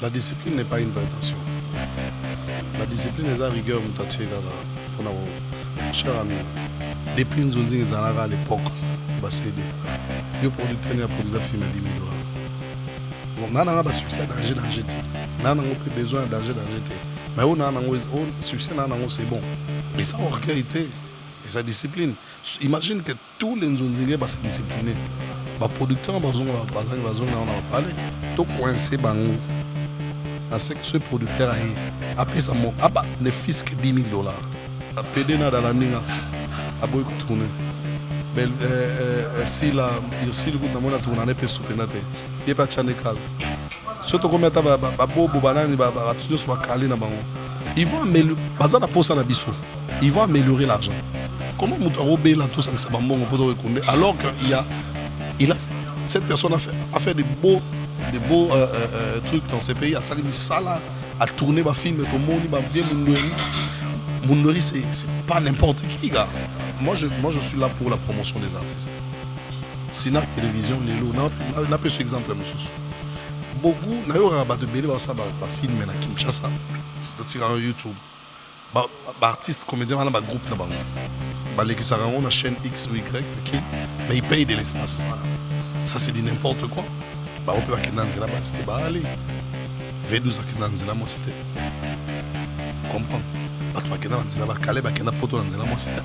La discipline n'est pas une prétention. La discipline est la rigueur pour mon cher ami. Depuis nous avons à l'époque, le producteur a produit un film à 10 000 $. Nous avons un succès danger. Nous avons besoin de danger. Mais on a un succès, c'est bon. Mais ça, en réalité, et sa discipline. Imagine que tous les Nzonzingé sont disciplinés. Les producteurs ont parlé. Tout coincé, c'est que ce producteur a payé sa mort. Ne fils que 10 000 $. A pédé dans la ligne. A beaucoup tourné. Si le goût de mon tourné, on est peu soupénaté. Il n'y a pas de chanekal. Surtout comme il y a ils vont améliorer l'argent. Comment Moutarobe là tout ça c'est pas bon alors que cette personne a fait des beaux trucs dans ces pays, a salimi sala, a tourné ma film comme bien Moundori c'est pas n'importe qui gars. Moi je suis là pour la promotion des artistes. Sinon télévision Lelo n'a pas ce exemple monsieur. Beaucoup n'a eu un de belé ça film na Kinshasa de YouTube. Artiste comédien dans un groupe qui s'arrange la chaîne X ou Y mais ils payent de l'espace. Ça c'est dit n'importe quoi. On peut pas que dans la c'était aller V12 à dans la c'était comprendre pas que dans la Calais ba na poto dans la c'était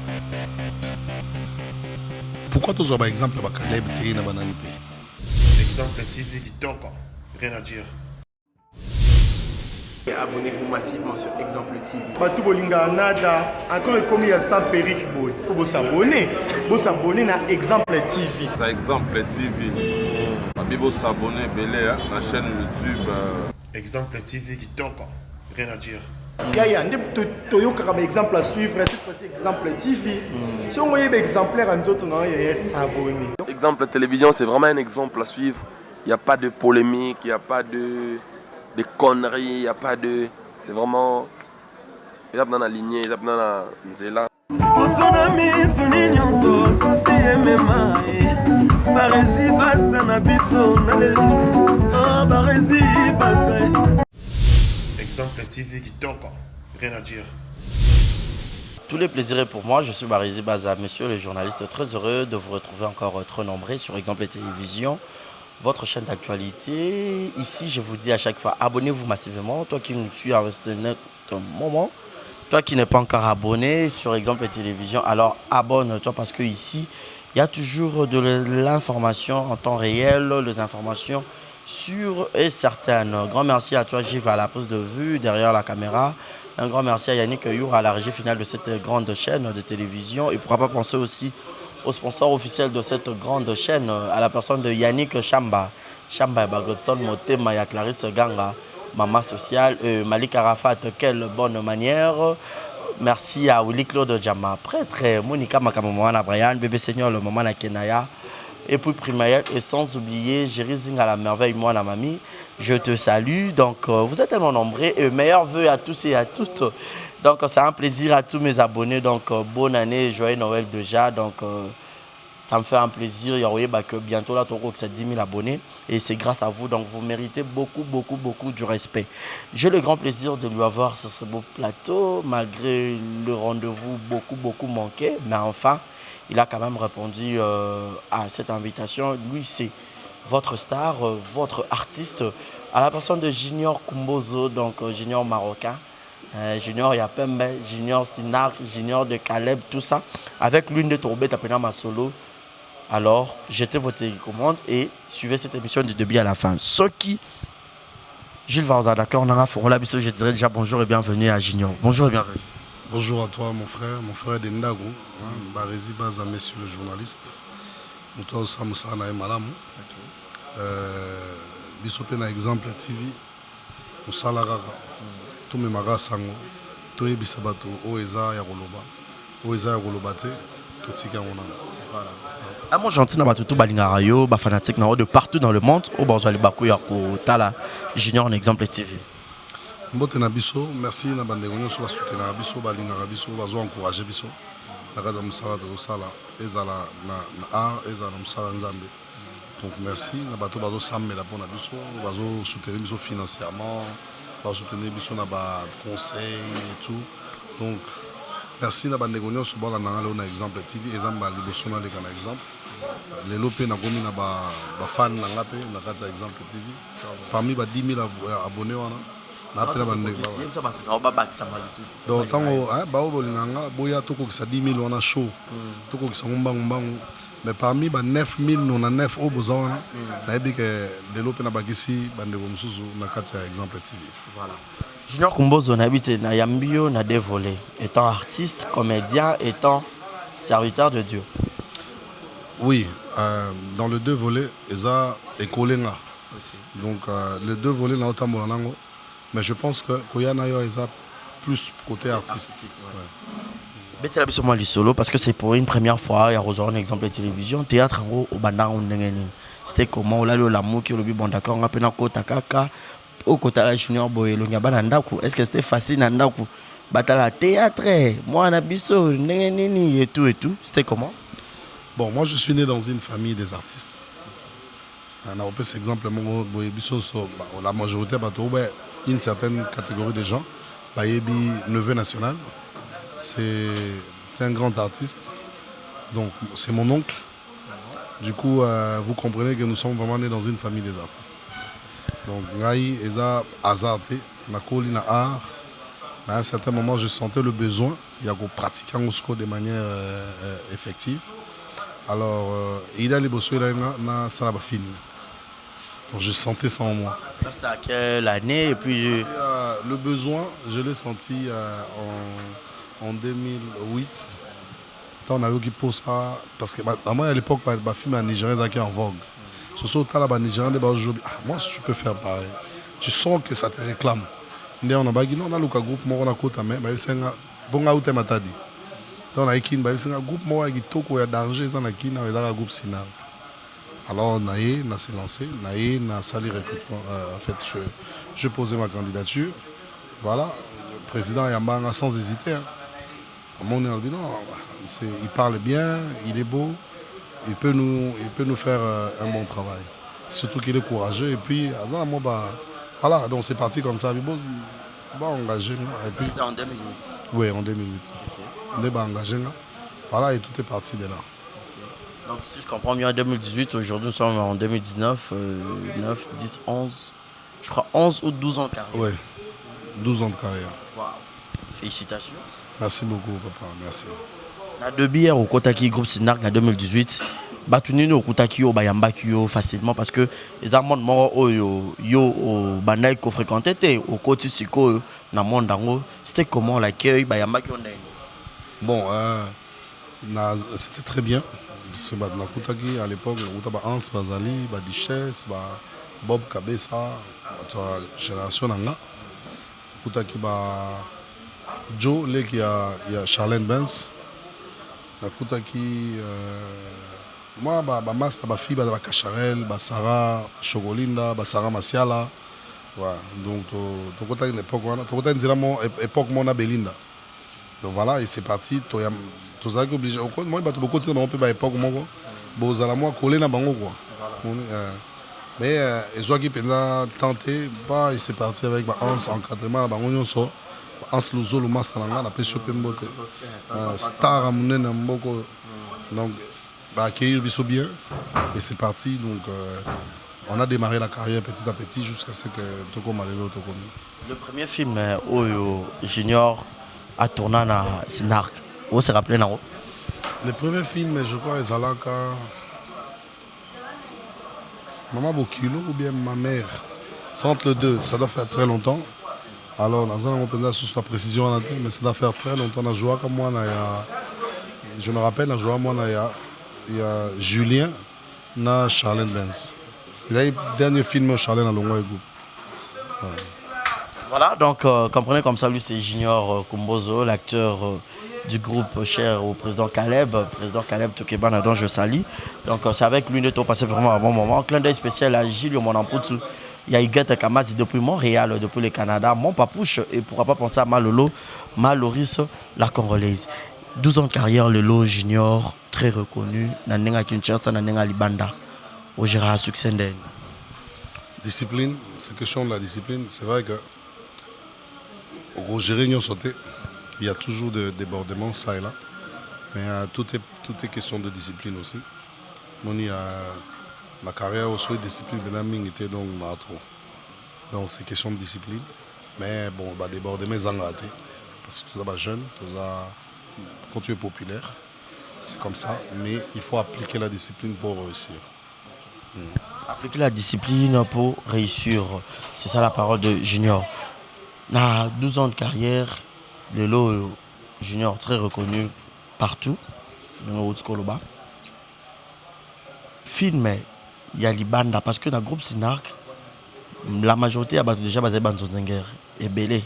pourquoi tous par exemple ba Calais te na banane pays exemple TV dit donc rien à dire. Et abonnez-vous massivement sur Exemple TV. Batou bolinga nada encore comme il y a 100 perruques boy. Faut vous s'abonner. Vous s'abonner à Exemple TV. Ça Exemple TV. Bibo s'abonner belé la chaîne YouTube Exemple TV dit donc rien à dire. Yaya ndé toyoka comme exemple à suivre cette fois-ci Exemple TV. Si on voyait exemplaire en autres non il s'abonner. Exemple télévision c'est vraiment un exemple à suivre. Il n'y a pas de polémique, il n'y a pas de conneries, il n'y a pas de... C'est vraiment... Il y a dans la lignée, il y a dans la nzela. Exemple TV dit donc rien à dire. Tous les plaisirs pour moi, je suis Barizi Baza, monsieur le journaliste, très heureux de vous retrouver encore trop nombreux sur Exemple Télévision, votre chaîne d'actualité. Ici, je vous dis à chaque fois, abonnez-vous massivement. Toi qui nous suis à ce moment, toi qui n'es pas encore abonné sur Exemple Télévision, alors abonne-toi parce que ici, il y a toujours de l'information en temps réel, les informations sûres et certaines. Un grand merci à toi, Gilles, à la pose de vue derrière la caméra. Un grand merci à Yannick Your à la régie finale de cette grande chaîne de télévision. Et pourquoi pas penser aussi au sponsor officiel de cette grande chaîne, à la personne de Yannick Chamba. Chamba Bagodson, Motema, ya Clarisse Ganga, Maman Sociale, Malik Arafat, quelle bonne manière. Merci à Willy Claude Djama, prêtre, Monica Makamamouana Brian, Bébé Seigneur, le maman na Kenaya, et puis Primaël, et sans oublier Jerry Zing à la merveille, moi, la mamie. Je te salue. Donc, vous êtes tellement nombreux et meilleurs vœux à tous et à toutes. Donc, c'est un plaisir à tous mes abonnés. Donc, bonne année, joyeux Noël déjà. Donc, ça me fait un plaisir. Que bientôt, là, c'est 10 000 abonnés. Et c'est grâce à vous. Donc, vous méritez beaucoup, beaucoup, beaucoup du respect. J'ai le grand plaisir de lui avoir sur ce beau plateau, malgré le rendez-vous beaucoup, beaucoup manqué. Mais enfin, il a quand même répondu à cette invitation. Lui, c'est votre star, votre artiste, à la personne de Junior Kumbozo, donc Junior marocain. Junior Yapembe, Junior Sinar, Junior de Caleb, tout ça, avec l'une de Tourbet appelée ma solo. Alors, jetez vos télécommandes et suivez cette émission du début à la fin. Ce qui, Gilles Varza, d'accord, on a un forum là, je dirais déjà bonjour et bienvenue à Junior. Bonjour et bienvenue. Bonjour à toi mon frère de Ndago, Barizi Baza, monsieur le journaliste. Toi aussi, Moussa na Malamu. Bisope na Exemple TV, Moussa Laraga. Tout me maga sango, tout est bisabato, oeza ya goloba, oeza ya golobate, tout tika on a. Moi gentil na batutu balingarayo, ba fanatique na de partout dans le monde, au bazali baku ya ko tala Junior en Exemple TV. Mbote na biso, merci na bandeko nyoso ba soutenir biso balingara biso, bazo encourager biso. Na kaza musala de osala ezala na art ezala musala nzambe. Donc merci, na bato bazo samela pour na biso, bazo soutenir biso financièrement, bazo soutenir biso na ba conseil et tout. Donc merci na bandeko nyonso bala na ngalo na exemple TV ezamba liboso na leka na exemple. Lelo pe na komi na ba fan na ngape na kati ya exemple TV. Parmi ba 10 000 abonnés wana. Na pe na bandeko ba. Donc tango ba obolinganga boya tokokisa 10 000 wana show. Tokokisa mbangu. Mais parmi les 9 099 au besoin, de l'open abakisi bandeko mususu na kati ya exemple TV. Voilà. Junior Kumbozo n'habite na Yambio na deux volets, étant artiste, comédien, étant serviteur de Dieu. Oui, dans les deux volets, Eza et Kolenga. Donc les deux volets na otambola nango, mais je pense que Koyana yo Eza plus côté artiste. Betela biso moi solo parce que c'est pour une première fois il y a un exemple de télévision théâtre en gros au banda on ndengeni c'était comment là le l'amour qui le bon d'accord on a pena kota kaka au kota la junior boyelo nya bana ndako est-ce que c'était facile na ndako batala théâtre moi na biso ndengeni et tout c'était comment? Bon, moi je suis né dans une famille des artistes. On a repris cet exemple la majorité une certaine catégorie de gens bayebi neveu national. C'est un grand artiste, donc c'est mon oncle. Du coup, vous comprenez que nous sommes vraiment nés dans une famille des artistes. Donc, Ngai Eza Azarte, Nakoli na art. À un certain moment, je sentais le besoin de pratiquer en de manière effective. Alors, il a les bossos na salabafine. Donc, je sentais ça en moi. C'était à quelle année et puis le besoin, je l'ai senti en 2008, quand on a eu qui pose ça, parce que moi à l'époque, ma film nigérien qui est en vogue. Surtout là, nigérien, moi je peux faire pareil. Tu sens que ça te réclame. On a dit non, on a le groupe, on a côté mais c'est un bon out matadi. Donc on a écrit c'est un groupe moi qui toko ya danger ça na qui na le groupe Sina. Alors on a s'est lancé, on a sali recrutement. En fait, je posais ma candidature. Voilà, le président Yambanga sans hésiter. Il parle bien, il est beau, il peut nous faire un bon travail. Surtout qu'il est courageux. Et puis, voilà, donc c'est parti comme ça. On va engager. C'était en 2008. Oui, en 2008. On est engagé. Voilà, et tout est parti de là. Donc, si je comprends bien, en 2018, aujourd'hui nous sommes en 2019, 9, 10, 11, je crois 11 ou 12 ans de carrière. Oui, 12 ans de carrière. Wow. Félicitations. Merci beaucoup, papa. Merci. Na deux bières au Kotaki groupe Sinark en 2018. Batunino au Kotaki au Bayambaki facilement parce que les amendements yo banai ko fréquenté au côté siko na mondango c'était comment l'accueil Bayambaki on Bon c'était très bien parce que na Kotaki à l'époque on Hans Bazali, Badiches, Bob Kabesa, la génération nanga Kotaki Joe, il y a Charlène Benz. Moi, ma fille, ma Cacharel, Sarah Chogolinda, Sarah Masiala. Donc, tu as une époque, mon Belinda. Donc voilà, et c'est parti. Tu as obligé. Moi, je suis beaucoup de temps, à l'époque, moi, collé dans le mais ils ont tenté, et c'est parti avec Hans encadrement, Hans Luzo, le master, on a pu choper Mbote. Star à Mounen, Mboko. Donc, accueillir bien. Et c'est parti. Donc, on a démarré la carrière petit à petit jusqu'à ce que Toko Malelo Toko. Le premier film, Junior, a tourné à Sinark. Vous vous rappelez, non? Le premier film, je crois, c'est Zalaka. Maman Bokilo ou bien ma mère. C'est entre les deux, ça doit faire très longtemps. Alors, dans un moment, sous la précision, mais ça doit faire très longtemps. On a joué comme moi, je me rappelle, on a joué moi, il y a Julien, na Charlène Benz. Il y a le dernier film Charlène à Longo et groupe. Ouais. Voilà, donc comprenez comme ça, lui c'est Junior Kumbozo, l'acteur du groupe cher au président Caleb Tokebana dont je salue. Donc c'est avec lui que nous passé vraiment un bon moment. Clin d'œil spécial à Gilles Monamputu. Il y a Huguette Kamasi depuis Montréal, depuis le Canada, mon papouche, et pourquoi pas penser à Malolo, Maloris, la Congolaise. 12 ans de carrière, Lelo Junior, très reconnu, Nanenga Kinshasa, Nanenga Libanda. au Gérard succès d'elle. Discipline, c'est question de la discipline. C'est vrai que au Gérignon sauté, il y a toujours des débordements, ça et là. Mais tout est question de discipline aussi. Moi, ma carrière aussi, discipline, de était donc trop. Donc c'est question de discipline. Mais bon, bah, déborder mes raté. Parce que tout ça, jeune, tout ça, quand tu es populaire, c'est comme ça. Mais il faut appliquer la discipline pour réussir. Appliquer la discipline pour réussir, c'est ça la parole de Junior. Na 12 ans de carrière, Lelo Junior très reconnu partout dans le haut school. Film, il y a Libanda parce que dans le groupe Sinark, la majorité a déjà basé Banzonzenger et Belé.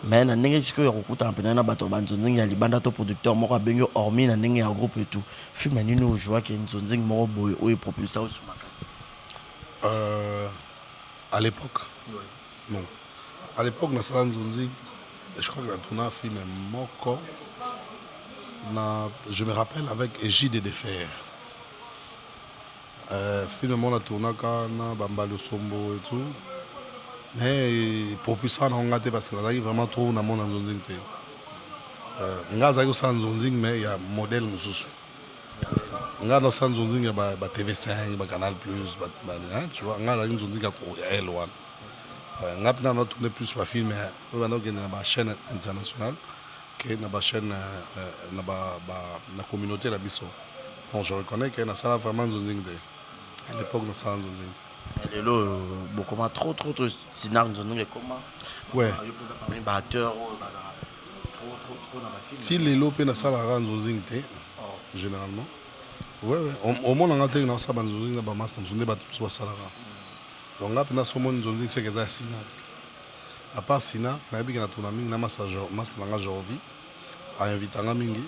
Mais dans le groupe Sinark, il y a Banzonzenger, Libanda, ton producteur, moi, je hormis dans le groupe et tout. Film, il y a une joie qui est Banzonzenger, moi, je propulsé au Sumakasi. À l'époque, non. À l'époque, dans Salan Zonzig, je crois que la tournée a film Moko. Je me rappelle avec Égide de Fer. Finalement, la tournée a Bambalo Sombo et tout. Mais pour plus ça, on a gâté parce qu'on a vraiment trop dans le monde en Zonzig. On a eu San Zonzig, mais il y a un modèle. On a dans San Zonzig, il y a TV5, il y a Canal+, tu vois. On a eu Zonzig à L1. On a tourné plus par film, mais on a une chaîne internationale, qui est une chaîne, la communauté de Bissau. Donc je reconnais qu'il y a ça vraiment Zonzing. À l'époque, dans ça Zonzing. Et là, beaucoup trop Sinar Zonzing comment? Ouais. Acteur. Si les lopes dans ça la Zonzing, généralement. Ouais. Au moins on a été dans ça Zonzing, dans master, on a ça là. Donc là, pendant ce moment, nous avons dit que c'est Sina. À part Sina, nous avons dit que nous avons dit Jorvi, à inviter Mingi,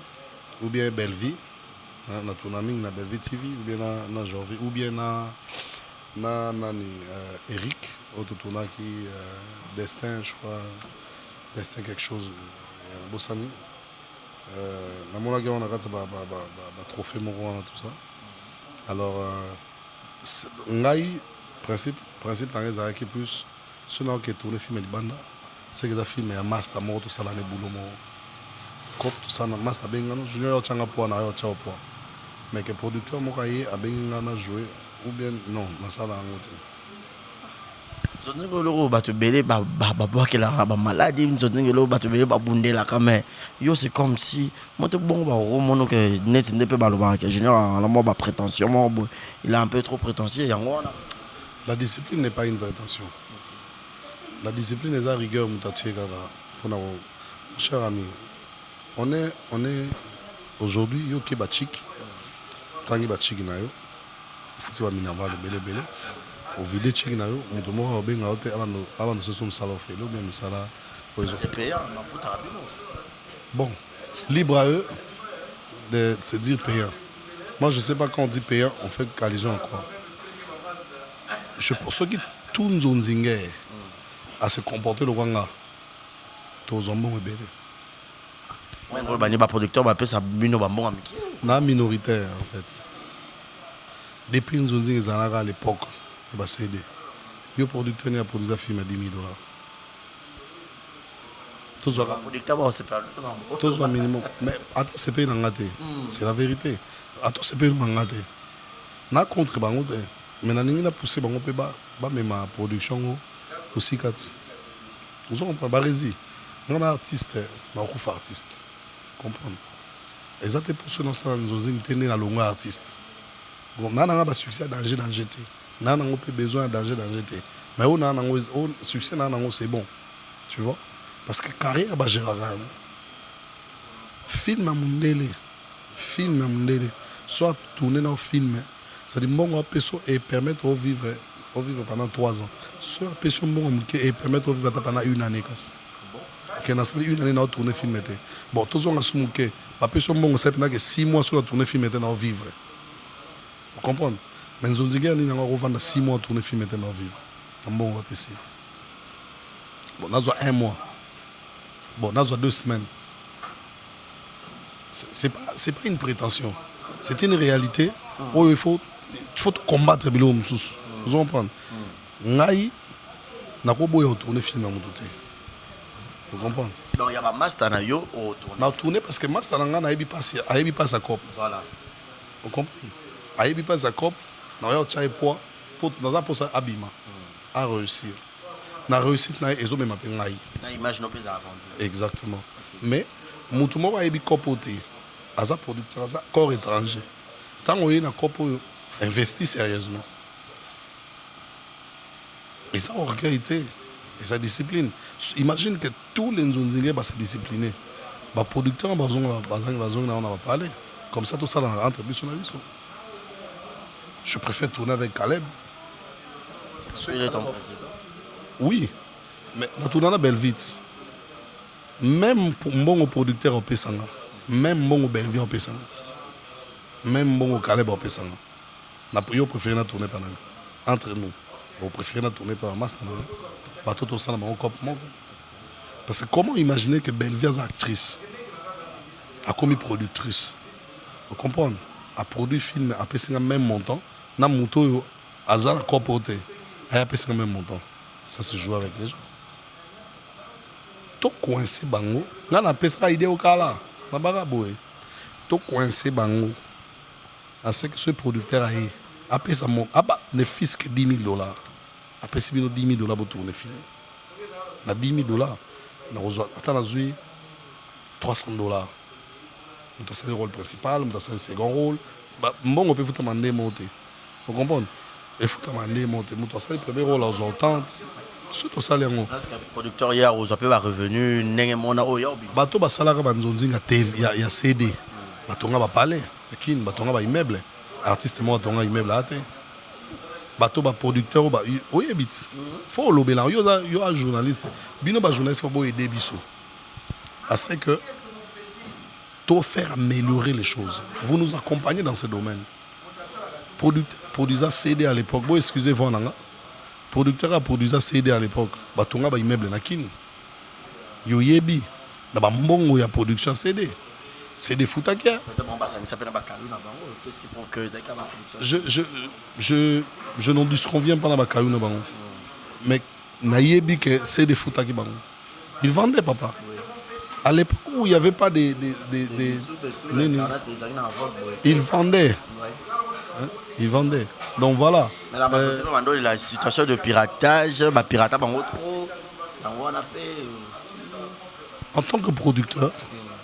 ou bien Belleville, nous avons dit Belleville TV, ou bien na Jorvi, ou bien Eric, autre tournant qui Destin, je crois, Destin quelque chose, Bossani. Nous avons dit que trophée Moro, tout ça. Alors, nous avons principe dans les arrêts qui plus ceux qui tournent film de banda c'est que les films et master mort tout ça là les boulot cop tout ça na master bengano junior changa po na yo chao po mais que producteur mo kaye a bengana jouer ou bien non na ça là ngote Zonzingo loro bato belé ba que la ba maladie zonzingo loro bato belé ba bundé la quand yo c'est comme si moi te bon ba romono que net ne peut pas le voir que junior la moi ba prétention il est un peu trop prétentieux yango na. La discipline n'est pas une prétention. La discipline est la rigueur, mon cher ami. On est aujourd'hui, yo qui bachik, tangi bachik na yo, fouti ba minamba le belé. Au vide chik na yo, on te mora obenga ote avant de se son salon fait, lo même ça là. C'est payant, on fout rapidement. Bon, libre à eux de se dire payant. Moi je sais pas quand on dit payant, on fait allusion à quoi. Pour ceux qui tournent Zonzinger à se comporter le Wanga, tous ont bon et bébé. Ouais, les producteurs appellent ça bon ami. Na minoritaire en fait. Depuis Zonzinger Zanaga à l'époque, il va céder. Le producteur n'a produit un film à $10,000. Tous ont producteur c'est pas tous ont minimum. Mais attends, c'est payé dans gâté. C'est la vérité. Attends, c'est payé dans gâté. Na contre bangote. Mais nous avons poussé ma production aussi. Nous avons pas barési. Nous sommes artistes, nous sommes artistes. Comprendre. Exactement pour ceux qui sont dans le artiste. Nous avons un succès danger. Nous avons besoin de danger. Mais on a un succès, c'est bon. Tu vois? Parce que carrière, c'est un film à Mundele. Soit tourner dans le film. C'est-à-dire que et permettre de vivre pendant 3 ans. Soit et permettre de vivre pendant 1 année. Une année, on tourner film. Bon, tous on a assumé que c'est 6 mois sur la tournée film dans vivre. Vous comprenez? Mais nous avons dit 6 mois tourner film dans vivre. Bon, on va passer. Bon, nous avons 1 mois. Bon, nous avons 2 semaines. C'est pas une prétention. C'est une réalité où il faut faut combattre biloko mosusu. Vous comprenez? Ngai nakoboya tourner film à mon touté. Vous comprenez? Donc il y a un master na yo au tourner. Na tourner parce que master nga na yebi pas sa cop. Voilà. Vous comprenez? Ayebi pas sa cop, na yo tcha poids pour dans ça abima. À réussir. Na réussite na ezo même appeler ngai. Na image no plus avant. Exactement. Mais mutu moko ayebi copoter. Aza producteur, aza corps étranger. Tant on est na copo investit sérieusement. Et ça, en réalité, et sa discipline. Imagine que tous les Nzonzingé vont se discipliner. Les producteurs on va parler. Comme ça, tout ça dans l'entreprise, on a vu ça. Je préfère tourner avec Caleb. Il est ton président. Oui, mais dans la belle vite. Même pour mon producteur au Pessanga, même mon Belvi au Pessanga, même mon Caleb au Pessanga, je préfère tourner pendant entre nous. On préfère tourner par master. Bateau tout ça dans mon corps. Parce que comment imaginer que Belvia est actrice, a commis productrice, vous comprenez, a produit film, a payé le même montant, na moto a zala copoté, a payé le même montant. Ça se joue avec les gens. To coincé bango, na na pesa idée au kala, na baraboé. To coincé bango, à ce que ce producteur a payé sa mon, ne fils que $10,000. Après, si nous $10,000 pour tourner le film. Na $10,000, nous avons $300. Nous avons le rôle principal, nous avons le second rôle. Bon, on peut vous demander de monter. Vous comprenez? Il faut demander de monter. Nous avons le premier rôle aux ententes. Surtout ça, les gens. Parce que le producteur hier, vous avez revenu, n'est-ce pas? Bateau, ba salaire, ba nzonzinga TV, il y a CD. Bateau, ba palais, bateau, ba immeuble. Artiste, moi, bateau, immeuble à terre. Bateau ba producteur ba oye bit faut lober là yo a journaliste bino ba journaliste faut aider biso à ce que tout faire améliorer les choses. Vous nous accompagnez dans ce domaine. Producteur CD à l'époque, bon excusez-vous nanga. Producteur a produit CD à l'époque, bateau ba immeuble na kin. Yo yebi na ba mbongo ya production CD. C'est des foutakia. Je n'en disconviens pas dans ma caillou. Mais naïebi que c'est des foutakia. Ils vendaient, papa. À l'époque où il n'y avait pas des ils vendaient. Hein? Ils vendaient. Donc voilà. Mais la situation de piratage, piratage en tant que producteur,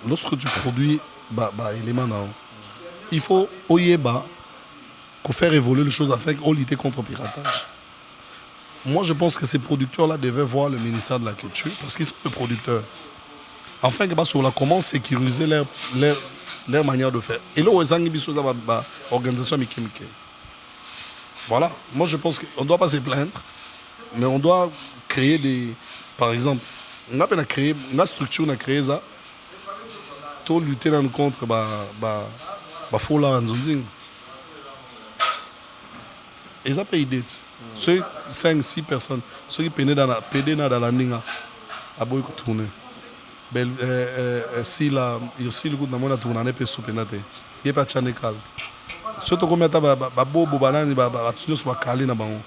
lorsque tu produis élément, il faut faire évoluer les choses afin qu'on lutte contre le piratage. Moi, je pense que ces producteurs-là devaient voir le ministère de la Culture parce qu'ils sont les producteurs. Enfin, comment sécuriser leur manière de faire. Et là, ils ont une organisation. Voilà. Moi, je pense qu'on ne doit pas se plaindre, mais on doit créer des... Par exemple, on a créé une structure, on a créé ça. Lutter contre faux là en zonzing. Et ça paye dette. Ceux 5-6 personnes, ceux qui peinaient dans la ninga, à boy tourner. Si la il goût na mona tourner ne peut soupenate. Il pas chanekal. Surtout comme ta bobo banani tu sur kali na bango.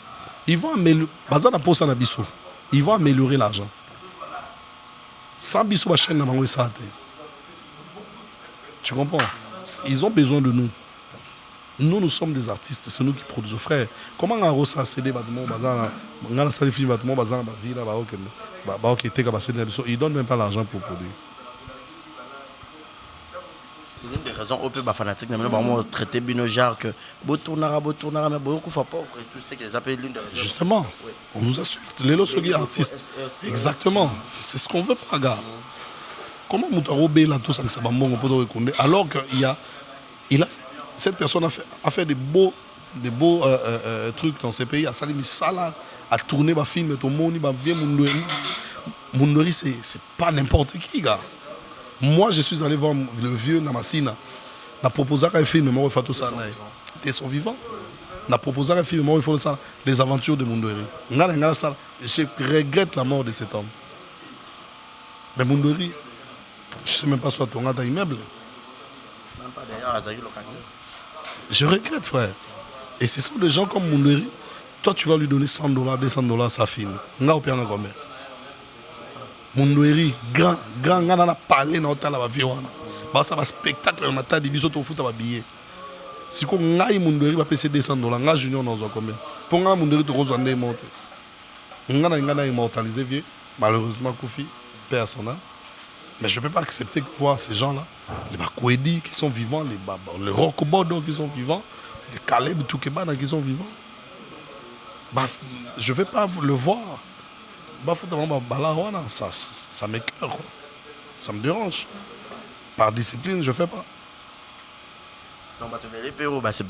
Ils vont améliorer bazana posa na biso. Ils vont améliorer l'argent. Sans biso ba chaîne na bango ça. Tu comprends? Ils ont besoin de nous. Nous sommes des artistes, c'est nous qui produisons. Frère, comment on a reçu un CD, ils ne donnent même pas l'argent pour produire. C'est une des raisons au peu fanatique, mais nous traiter Binojar que Botournara, mais beaucoup de fois pauvres et tout ce qu'ils appellent l'une des raisons. Justement, on nous insulte. Les lots artistes. Exactement. C'est ce qu'on veut pas, gars. Comment Moutarobe là tout ça ça va alors que cette personne a fait des beaux trucs dans ces pays, a salé salade, a tourné ma film, tout le monde va bien Moundori, c'est pas n'importe qui, gars. Moi, je suis allé voir le vieux Namasina. n'a proposé un film, mais il faut tout ça. Ils sont vivants. N'a proposé un film, mais il faut ça. Les aventures de Moundori. Je regrette la mort de cet homme. Mais Moundori, je ne sais même pas soit ton gars immeuble. Je regrette, frère. Et ce sont des gens comme Munderi. Toi, tu vas lui donner $100, $200, ça finit. Nga opia nga combien? Munderi, grand, nga na parler na hôtel la vie wana. Ba ça va spectacle on a dit biso to foot ba billet. Si ko ngai Munderi va payer $200, nga junior na zo combien? Pour nga Munderi to kozwa ndé monter. Nga na immortaliser vieux, malheureusement Koufi perd son âme. Mais je ne peux pas accepter de voir ces gens-là, les Bakwedi qui sont vivants, les Rokobodo qui sont vivants, les Caleb Toukebana qui sont vivants. Bah, je ne vais pas le voir. Bah, ça m'écoeure, quoi. Ça me dérange. Par discipline, je ne fais pas. Donc, c'est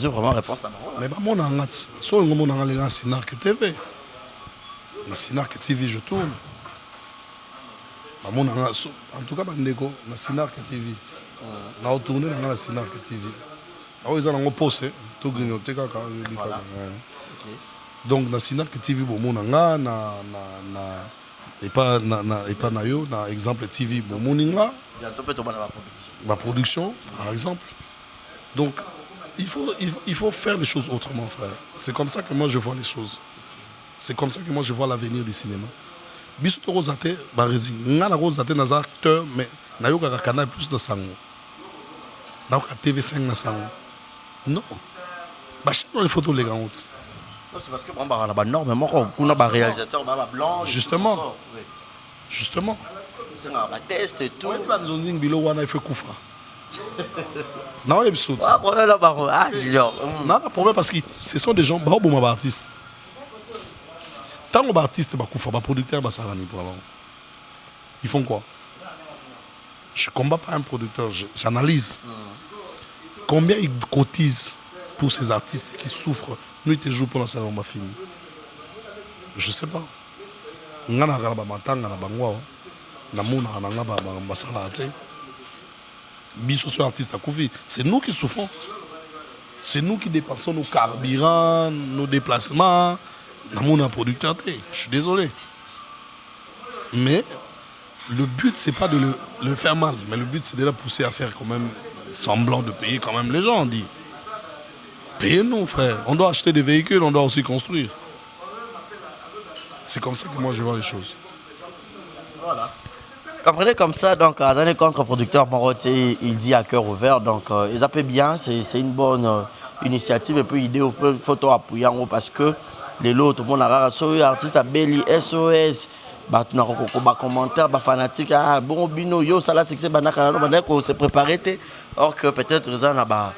vraiment réponse là. Mais mon angat, so mon angat les gars Sinark TV. Le Sinark TV je tourne. Mon angat, en tout cas bandeko na Sinark TV. Na tourner dans la Sinark TV. Ah ils ont posé tout grignoter kaka. Donc na Sinark TV bon mon angat et pas na yo na exemple TV bon mon inga. Ma production, par exemple. Donc, il faut faire les choses autrement, frère. C'est comme ça que moi je vois les choses. C'est comme ça que moi je vois l'avenir du cinéma. Bisoto Rosate, Barezi. Ngana Rosate, nas acteurs, mais Nayoka Canal Plus de Sango. Nayoka TV5 na Sango. Non. Bachir dans les photos, les gars. C'est parce que on a énormément de réalisateurs blancs. Justement. Justement. C'est un test et tout. Il fait Koufa. Non, il y a un problème parce que ce sont des gens, des artistes. Tant que les artistes, les producteurs, ils font quoi? Je ne combats pas un producteur, j'analyse. Combien ils cotisent pour ces artistes qui souffrent nuit et jour pour la saison fini? Je ne sais pas. C'est nous qui souffrons. C'est nous qui dépensons nos carburants, nos déplacements. Mon producteur, je suis désolé. Mais le but, c'est pas de le faire mal. Mais le but, c'est de la pousser à faire quand même semblant de payer quand même les gens. On dit. Payez-nous, frère. On doit acheter des véhicules, on doit aussi construire. C'est comme ça que moi je vois les choses. Voilà. Comprenez comme ça, donc, à un contre-producteur, Moroté, il dit à cœur ouvert, donc, ils appellent bien, c'est une bonne initiative, et puis, idée, photo appuyer en haut, parce que les lots, tout le monde a rarement, artiste à Belly, SOS, bah, tu as commentaire, bah, fanatique, ah, bon, bino, yo, ça là, c'est que c'est banacana, on s'est préparé, or que peut-être, ils ont, bah,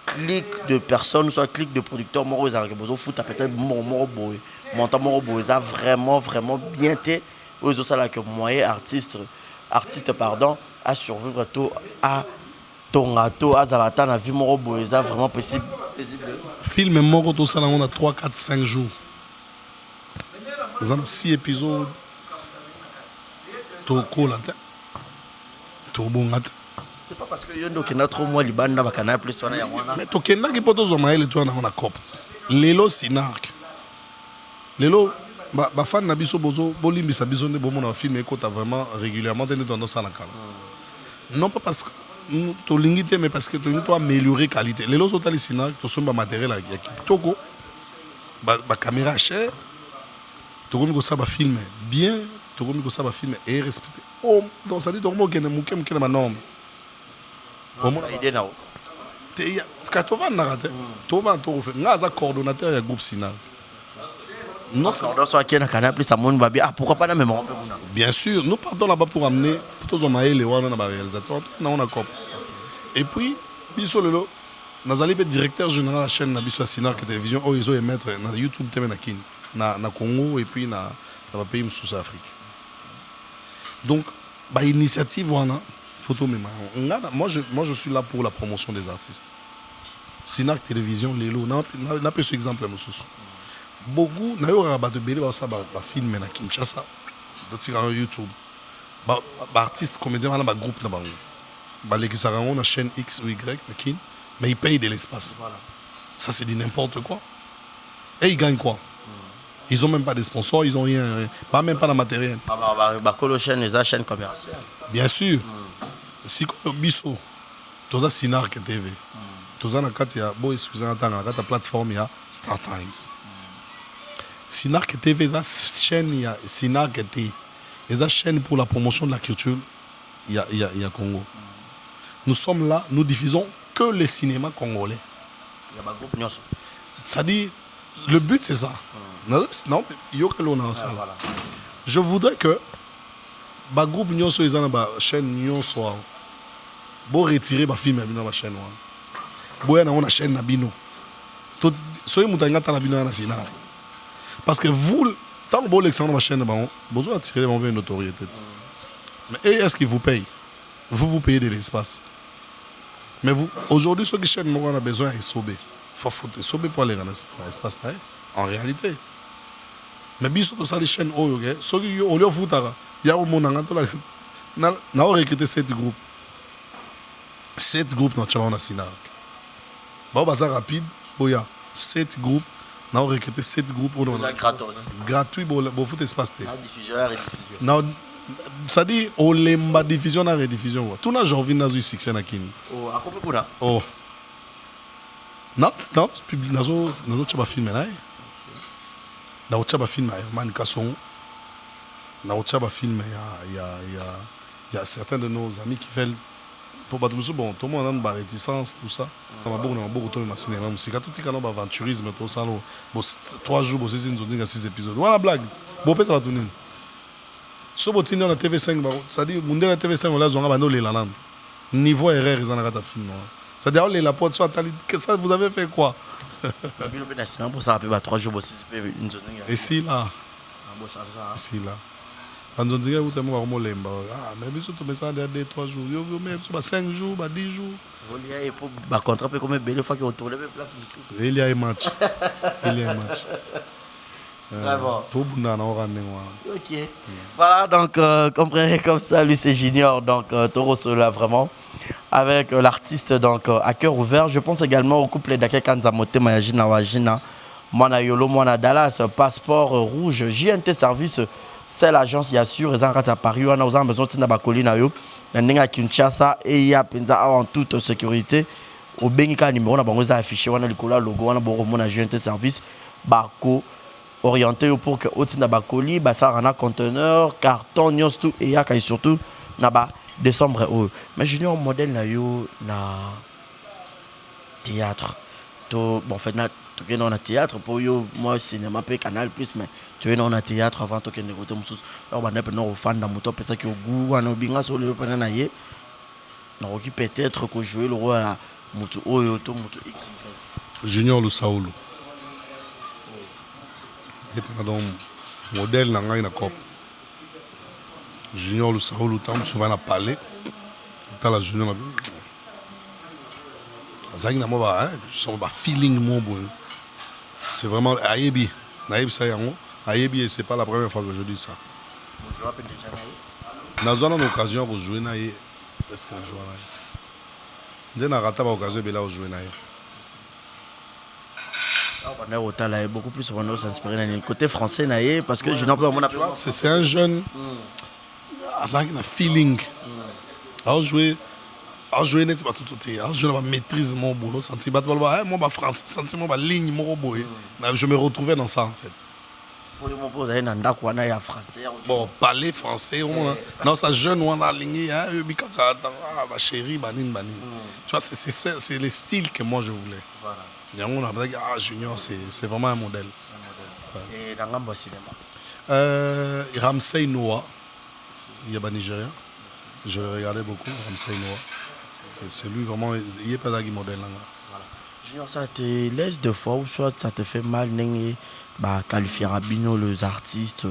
clic de personnes, soit clic de producteurs, Moro, ils ont besoin de foutre, peut-être, Moro, montant Moro, ils ont vraiment bien été. Aux autres que moyen artiste à survivre tout à ton gâteau à Zalatan à vie moro boeza vraiment possible. Film moro tout ça on a 3, 4, 5 jours. Ils ont 6 épisodes. Toko la tête. Tobo ngata. C'est pas parce que yondo qui n'a trop moi libanda bakana plus on a wana. Mais tokenda ki poto zo maele tu on a copte. Lelo Sinark. Lelo ba fan na biso bozo bolimbi sa biso ne bomo na film écoute vraiment régulièrement tenu tendance à la cala. Non pas parce que to lingité mais parce que tu dois améliorer qualité. Les autres tali Sinark to somba matériel ya kitoko ba caméra chère. To komi ko sa ba film bien, to komi ko sa ba film et respecté. Oh donc ça dit to mo kene muke na norme. Comment idée na o. Te ya ka to van na rate. To van to fait ngaza coordonnateur ya groupe Sinark. Non, pourquoi pas la même. Bien sûr, nous partons là-bas pour amener tous les réalisateurs, on a cop. Et puis, nous avons le directeur général de la chaîne Nabiso Sinark Télévision, ils ont émettre na YouTube na Congo et puis na pays sous Afrique. Donc, bah initiative photo moi je suis là pour la promotion des artistes. Sinark Télévision, Lelo, n'a pas ce exemple monsieur. Beaucoup de films à Kinshasa, sur YouTube. Artistes, comédiens, groupe, la chaîne X ou Y, mais ils payent de l'espace. Ça, c'est dit n'importe quoi. Et ils gagnent quoi? Ils n'ont même pas de sponsors, ils n'ont rien, même pas de matériel. Les chaînes commerciales. Bien sûr. Si Bisso, tu as Sinark TV, tozana kati ya bo excusez tanga kati ya plateforme ya Star Times. Sinark TV eza chaîne ya Sinark TV. Eza chaîne pour la promotion de la culture ya Congo. Nous sommes là, nous diffusons que le cinéma congolais. Il y a un groupe Nyonso. C'est-à-dire, le but c'est ça. Non, je voudrais que le groupe Nyonso est dans la chaîne Nyonso. Bon retirer ma film dans la chaîne. Bon y a une chaîne Nabino. Soyez moutanga dans la Bino na Sina. Parce que vous, tant que vous êtes dans la chaîne, vous besoin d'attirer une notoriété. Mais est-ce qu'ils vous payent? Vous payez de l'espace. Mais vous, aujourd'hui, ceux qui chaîne ont besoin de sauver. Il faut foutre sauver pour aller dans l'espace. En réalité. Mais bien sûr, ça les chaînes, ceux qui ont lieu de foutre, il y a un monde qui a recruté 7 groupes. 7 groupes dans le Sina. C'est rapide, il y a 7 groupes. On a recruté 7 groupes. Gratuit pour foutre l'espace. Diffuseur et diffusion. Ça dit, on lemba diffusion et rediffusion. Tout le monde a vu succès na kini. Oh, à combien de temps? Oh. Non, public nazo tchaba film là. Na tchaba film là, man Kasson. Na tchaba film il y a certains de nos amis qui veulent pour battre bon, tout le monde a une réticence tout ça. On a beaucoup de cinéma, musique, tout ce qui est aventurisme tout ça. 3 jours, c'est une 6 épisodes. Voilà blague. Bon peut ça va tourner. Si vous avez la TV5, c'est-à-dire que la TV5, on a le niveau erreur, ils ont un film. C'est-à-dire que la porte soit ça, vous avez fait quoi? Pour ça, 3 jours aussi. Et si là? Si là. Quand on dit que vous avez un lemba, mais bien sûr, tu mets ça dans 2-3 jours. Vous mettez 5 jours, 10 jours. Le contrat peut comme belle fois qu'ils ont tourné place. Il y a un match. Vraiment. Ok. Voilà, donc comprenez comme ça, lui c'est Junior, donc Toro Sola vraiment. Avec l'artiste donc à cœur ouvert. Je pense également au couple d'Ake Kanzamote Mayajina Wajina, Mwana Yolo, Mwana Dallas, Passeport Rouge, JNT Service, c'est l'agence y assure, ils ont à Paris, on a besoin de Bakoli Nayo, Nenga Kinshasa et il y a Penza en toute sécurité. Au Benga numéro, on a besoin d'afficher, on a le cola logo, on a besoin de JNT Service, Bako. Orienté pour que au tina bakoli ça rana conteneur carton nyos tout et ya surtout na ba décembre mais junior modèle na yo na théâtre to bon fait na to que na théâtre pour yo moi cinéma pe canal plus mais tu es na théâtre avant to que ne côté musus alors ba na pe no fan da moto pesa ki ogu wana binga so le pana na ye na qui peut-être que jouer le roi mutu oyo to mutu x Junior Lusaulu. Donc, modèle dans la COP. Junior Lusaulu, souvent à parler. Dans la junior, c'est un feeling. C'est vraiment Ayebi. Ayebi, c'est pas la première fois que je dis ça. Nous avons l'occasion de jouer. Est-ce que nous avons l'occasion de jouer? On a beaucoup plus s'inspirer dans le côté français parce que je n'en peux pas. C'est un jeune qui a un feeling. Alors jouer net pas tout je maîtrise mon boulot senti moi français senti moi ligne mon boy. Je me retrouvais dans ça en fait. Pour le moment vous avez un français. Bon parler français non ça jeune on a ligne chérie banine. Tu vois c'est le style que moi je voulais. Voilà. On a dit Junior, c'est vraiment un modèle. Et dans le cinéma Ramsey Noah, il y a un Nigérien. Je le regardais beaucoup, Ramsey Noah. C'est lui vraiment, il est pas un modèle. Voilà. Junior, ça te laisse de fois ou soit ça te fait mal qualifier Rabino, les artistes,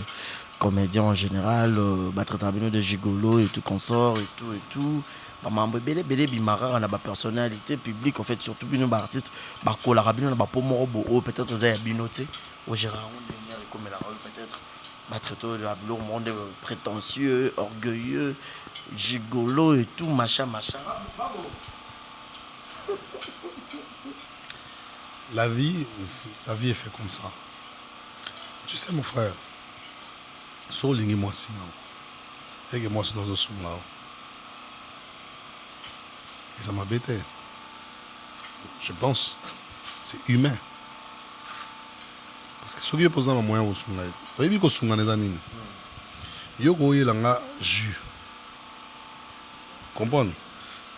comédiens en général, traiter Rabino de gigolo et tout, consort et tout. Bélé Bimara, on a ma personnalité publique, en fait, surtout nos artistes, la Rabino, on a pas peut-être aux Abino, au Gérard, comme la peut-être, traiter le monde prétentieux, orgueilleux, gigolo et tout, machin. La vie est faite comme ça. Tu sais, mon frère, sur l'ingé moi sinon, et que moi c'est dans un là. Et ça m'a bêté. Je pense. C'est humain. Parce que ce qui est posé dans le moyen, vous savez que vous avez des yo koyelanga jus. Comprendre?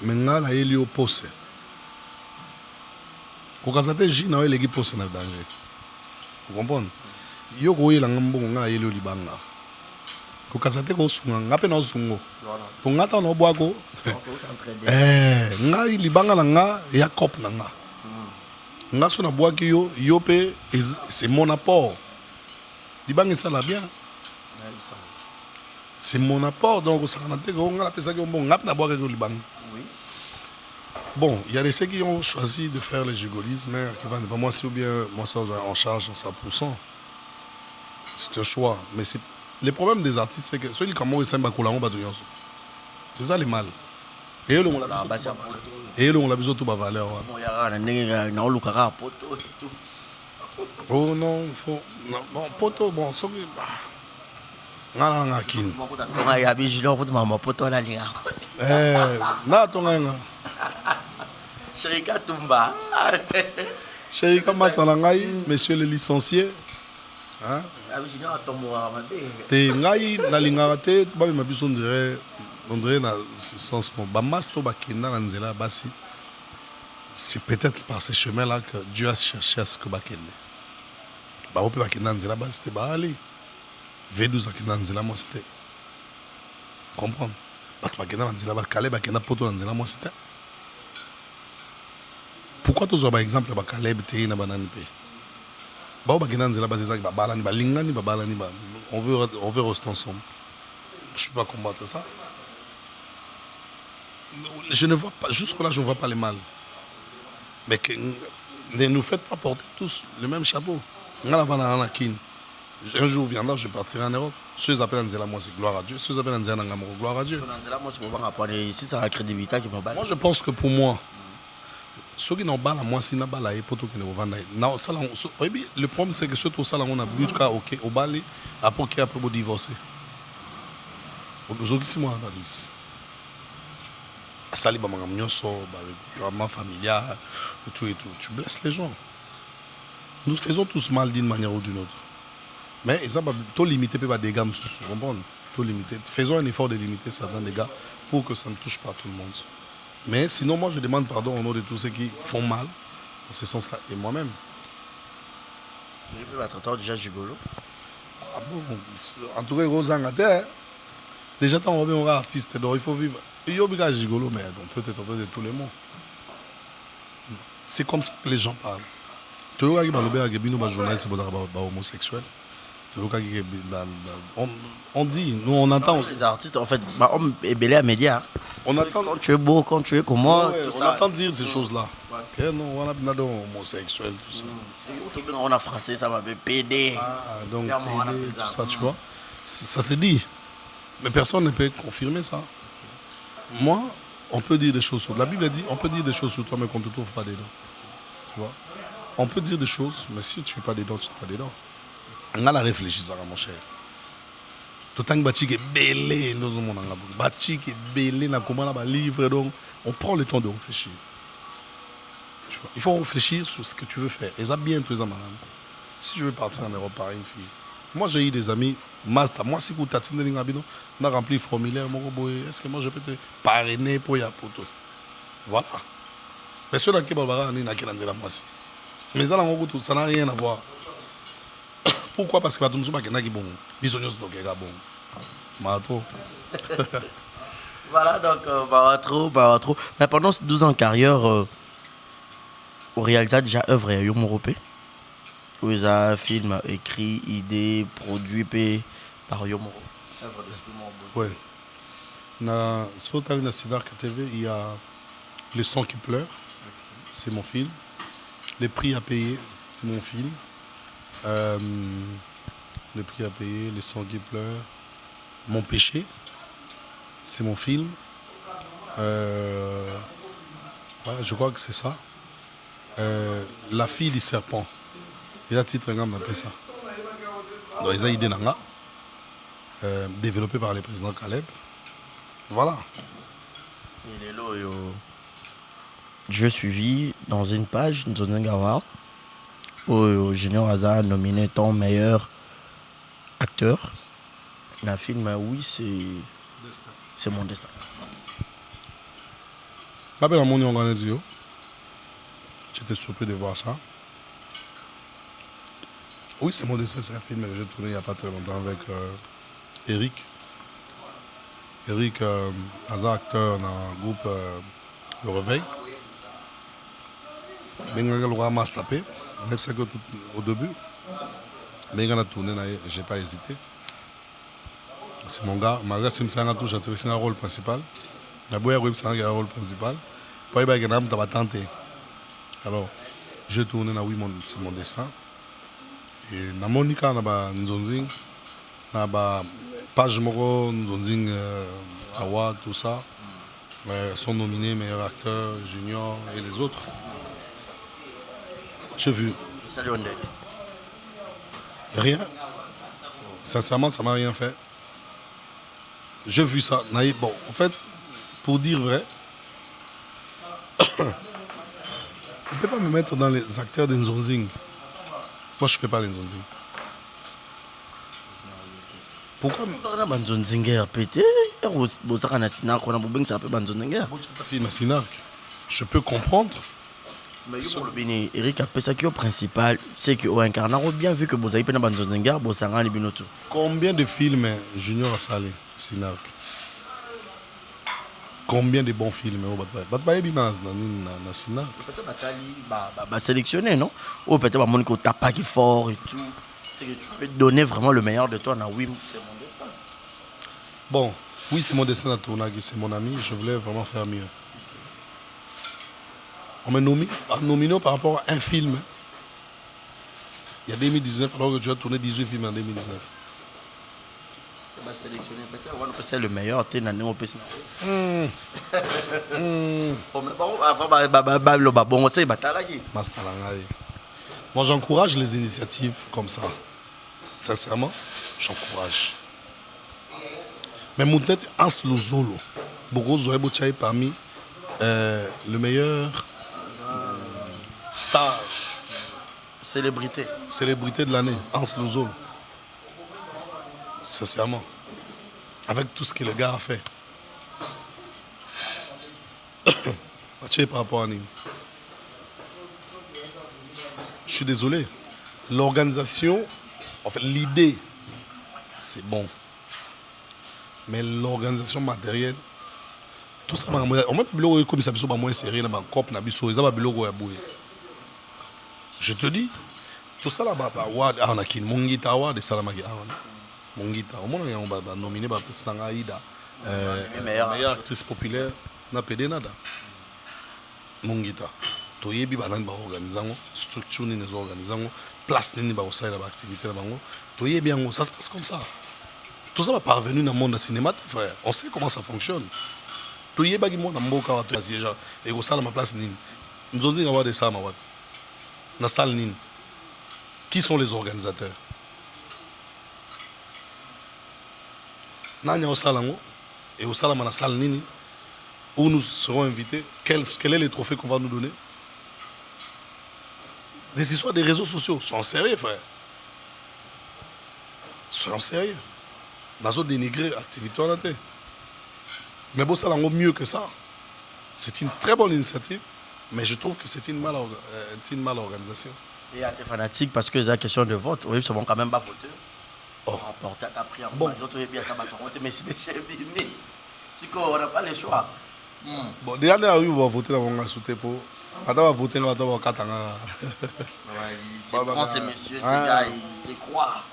Maintenant, là, il y a posé. Quand vous avez jus, il y a posé dans le danger. Vous comprenez? Yo koyelanga mbonga il y a libanga. Quand vous avez kosunga, ngape na sungo. Pour ngata na boako. Nga libanga na nga ya cop na nga. Nga so na boaki yo yo pe c'est mon apport. Libanga ça la bien. C'est mon apport, donc ça a été bon, bon, il y a des ceux qui ont choisi de faire le gigolisme, mais qui vont pas moi si ou bien moi ça en charge 100%. C'est un choix, mais c'est le problème des artistes, c'est que ceux qui commencent à c'est ça les mal. Et eux on a besoin de toute ma valeur. Oh non, il faut bon poto bon ça ngala ngakini ya bijilo kuti mama poto la linga na tonga nga Sherika Tumba Sherika masala ngai monsieur le licencié hein ya bijilo atomoa mabe te ngai na linga te ba ma biso on dirait na sens mo ba masto ba kenda na nzela basi c'est peut-être par ces chemins là que Dieu a cherché à ce que ba kende ba ope ba kenda nzela basi te ba ali V12 akenda nzela mo c'était comprendre bato bakenda na nzela bakale bakenda poto na nzela mo c'était pourquoi tozwa ba exemple ya bakale te na banani pe bao bakenda nzela bazezaki babalani balingani babalani ba on veut rester ensemble je peux pas combattre ça je ne vois pas jusque là je ne vois pas les mal mais que, ne nous faites pas porter tous le même chapeau ngala vana na kin. Un jour viendra, je partirai en Europe. Ceux qui appellent Nzela, moi, c'est gloire à Dieu. Ceux qui appellent Nzela, gloire à Dieu. Ici, c'est la crédibilité qui m'emballe. Moi, je pense que pour moi, ceux qui n'ont pas la moi, c'est n'a pas la poto qui ne revendent. Le problème, c'est que ceux qui ont on a but ok, au Bali, après qui après divorcer. Ceux qui sont moi, sali ba mangam nyoso, ba familial, et tout. Tu blesses les gens. Nous faisons tous mal d'une manière ou d'une autre. Mais ça va tout limiter pas des dégâts, vous comprenez? Tout limiter. Faisons un effort de limiter certains dégâts pour que ça ne touche pas tout le monde. Mais sinon, moi, je demande pardon au nom de tous ceux qui font mal dans ce sens-là et moi-même. Tu peux être déjà gigolo. Ah bon, en tout cas, Rosangate, déjà, on revient au artiste, donc il faut vivre. Il y a un gigolo, mais on peut être en train de tous les mots. C'est comme ça que les gens parlent. Tu vois, journaliste homosexuel. On dit, nous on entend aussi. Les artistes, en fait, homme est belé à médias. On attend. Quand tu es beau, quand tu es comment. Ouais, on entend dire ces choses-là. Ouais. Non, on a bien homosexuel, tout ça. On a français, ça m'avait pédé. Donc, PD, tout ça, tu vois. Ça se dit. Mais personne ne peut confirmer ça. Moi, on peut dire des choses sur. La Bible dit, on peut dire des choses sur toi, mais qu'on ne te trouve pas dedans. Tu vois. On peut dire des choses, mais si tu n'es pas dedans, tu n'es pas dedans. On a la réfléchi, ça, mon cher. Tout le temps que est belé, nous sommes en bâti qui est belé, na comment la livre, donc on prend le temps de réfléchir. Tu vois. Il faut réfléchir sur ce que tu veux faire. Et ça bien tous les malades. Si je veux partir en Europe par une fille, moi j'ai eu des amis, master. Moi si vous t'attendez on a rempli le formulaire, est-ce que moi je peux te parrainer pour y apporter? Voilà. Mais ceux qui ont la moi aussi. Mais ça n'a rien à voir. Pourquoi? Parce que tout le monde est bon. Ils sont tous bon. Voilà, donc, Baratro. Mais pendant ces 12 ans de carrière, au réalisé déjà œuvre à Yom Europé. Où il y a film, écrit, idée, produit par Yom Europé. Œuvre de ce moment. Oui. Sur Talina Sidark TV, il y a Les Sons qui pleurent. C'est mon film. Les prix à payer, c'est mon film. Le prix à payer, Les Sangs qui pleurent. Mon péché, c'est mon film. Ouais, je crois que c'est ça. La fille du serpent. Il y a un titre, on appelle ça. Donc, il y a une idée développée par le président Caleb. Voilà. Il est là, je suivis dans une page Nzonzing Award où Junior Aza nominé ton meilleur acteur. Le film, oui, c'est mon destin. Ma belle amie, on a dit, j'étais surpris de voir ça. Oui, c'est mon destin, c'est un film que j'ai tourné il n'y a pas très longtemps avec Eric. Eric Aza, acteur dans le groupe Le Réveil. Benga le roi m'a tapé, c'est que tout au début. Benga a tourné, j'ai pas hésité. C'est mon gars, malgré que c'est un touche, c'est un rôle principal. Mais bon, c'est un rôle principal. Puis il y a un tenté. Alors, j'ai tourné, oui, c'est mon destin. Et dans mon cas, on a Nzonzing, on a page Moro, Nzonzing, Award, tout ça. Sont nominés meilleur acteur, junior et les autres. J'ai vu. Salut Ondé. Rien. Sincèrement, ça m'a rien fait. J'ai vu ça. Bon, en fait, pour dire vrai, on ne peut pas me mettre dans les acteurs de Nzonzing. Moi, je ne fais pas les Nzonzing. Pourquoi je peux comprendre. Mais Eric a pensé que le principal, c'est que incarne bien vu que vous avez pas Banzonenga, vous avez Binoto. Combien de films Junior a salé Sinark? Combien de bons films au Batbaye dans Sinark? Peut-être que sélectionné, non? Ou peut-être que tu n'as pas qui fort et tout. C'est que tu peux donner vraiment le meilleur de toi. Oui, c'est mon destin. Bon, oui, c'est mon destin à tourner, c'est mon ami. Je voulais vraiment faire mieux. On m'a nominé par rapport à un film. Il y a 2019, alors que tu as tourné 18 films en 2019. C'est le meilleur, tu es un Moi, j'encourage les initiatives comme ça. Sincèrement, j'encourage. Mais mon tête, Hans Lozolo, Bogo Zoé parmi le meilleur star. Célébrité de l'année, Hans Lozolo. Sincèrement. Avec tout ce que le gars a fait. Par rapport à Nîmes. Je suis désolé. L'organisation, en fait, l'idée, c'est bon. Mais l'organisation matérielle, tout ça, on m'a dit comme ça, je te dis, tout ça là-bas, on a qui Mongita Award et Salamagi Award. Mongita, on a nominé par Aïda, meilleure actrice populaire, n'a pas de nada. Mongita. Toyebi banani ba organisation, structure ni les organisation, place ni ba osai la activité la bango. Toyebi yango, ça se passe comme ça. Tout ça va parvenir dans le monde du cinéma, frère. On sait comment ça fonctionne. Toyebi gi mo na mboka wa déjà et au sala ma place ni. Nzonzi ngawa de ça ma wat. Na salle ni. Qui sont les organisateurs? Nanya au salango et au sala ma na salle ni où nous serons invités. Quel est le trophée qu'on va nous donner? Des histoires des réseaux sociaux. Soyons sérieux, frère. Soyons sérieux. Nous avons dénigré l'activité en tête. Mais bon, ça va mieux que ça. C'est une très bonne initiative, mais je trouve que c'est une male organisation. Et à tes fanatiques, parce que c'est la question de vote, oui, ça va quand même pas voter. Oh. Bon. Mais c'est des chefs si on n'a pas le choix. Bon, déjà, on va voter dans mon soutien pour. On va voter dans le Katanga. C'est bon, ces messieurs, ces gars, ils se croient.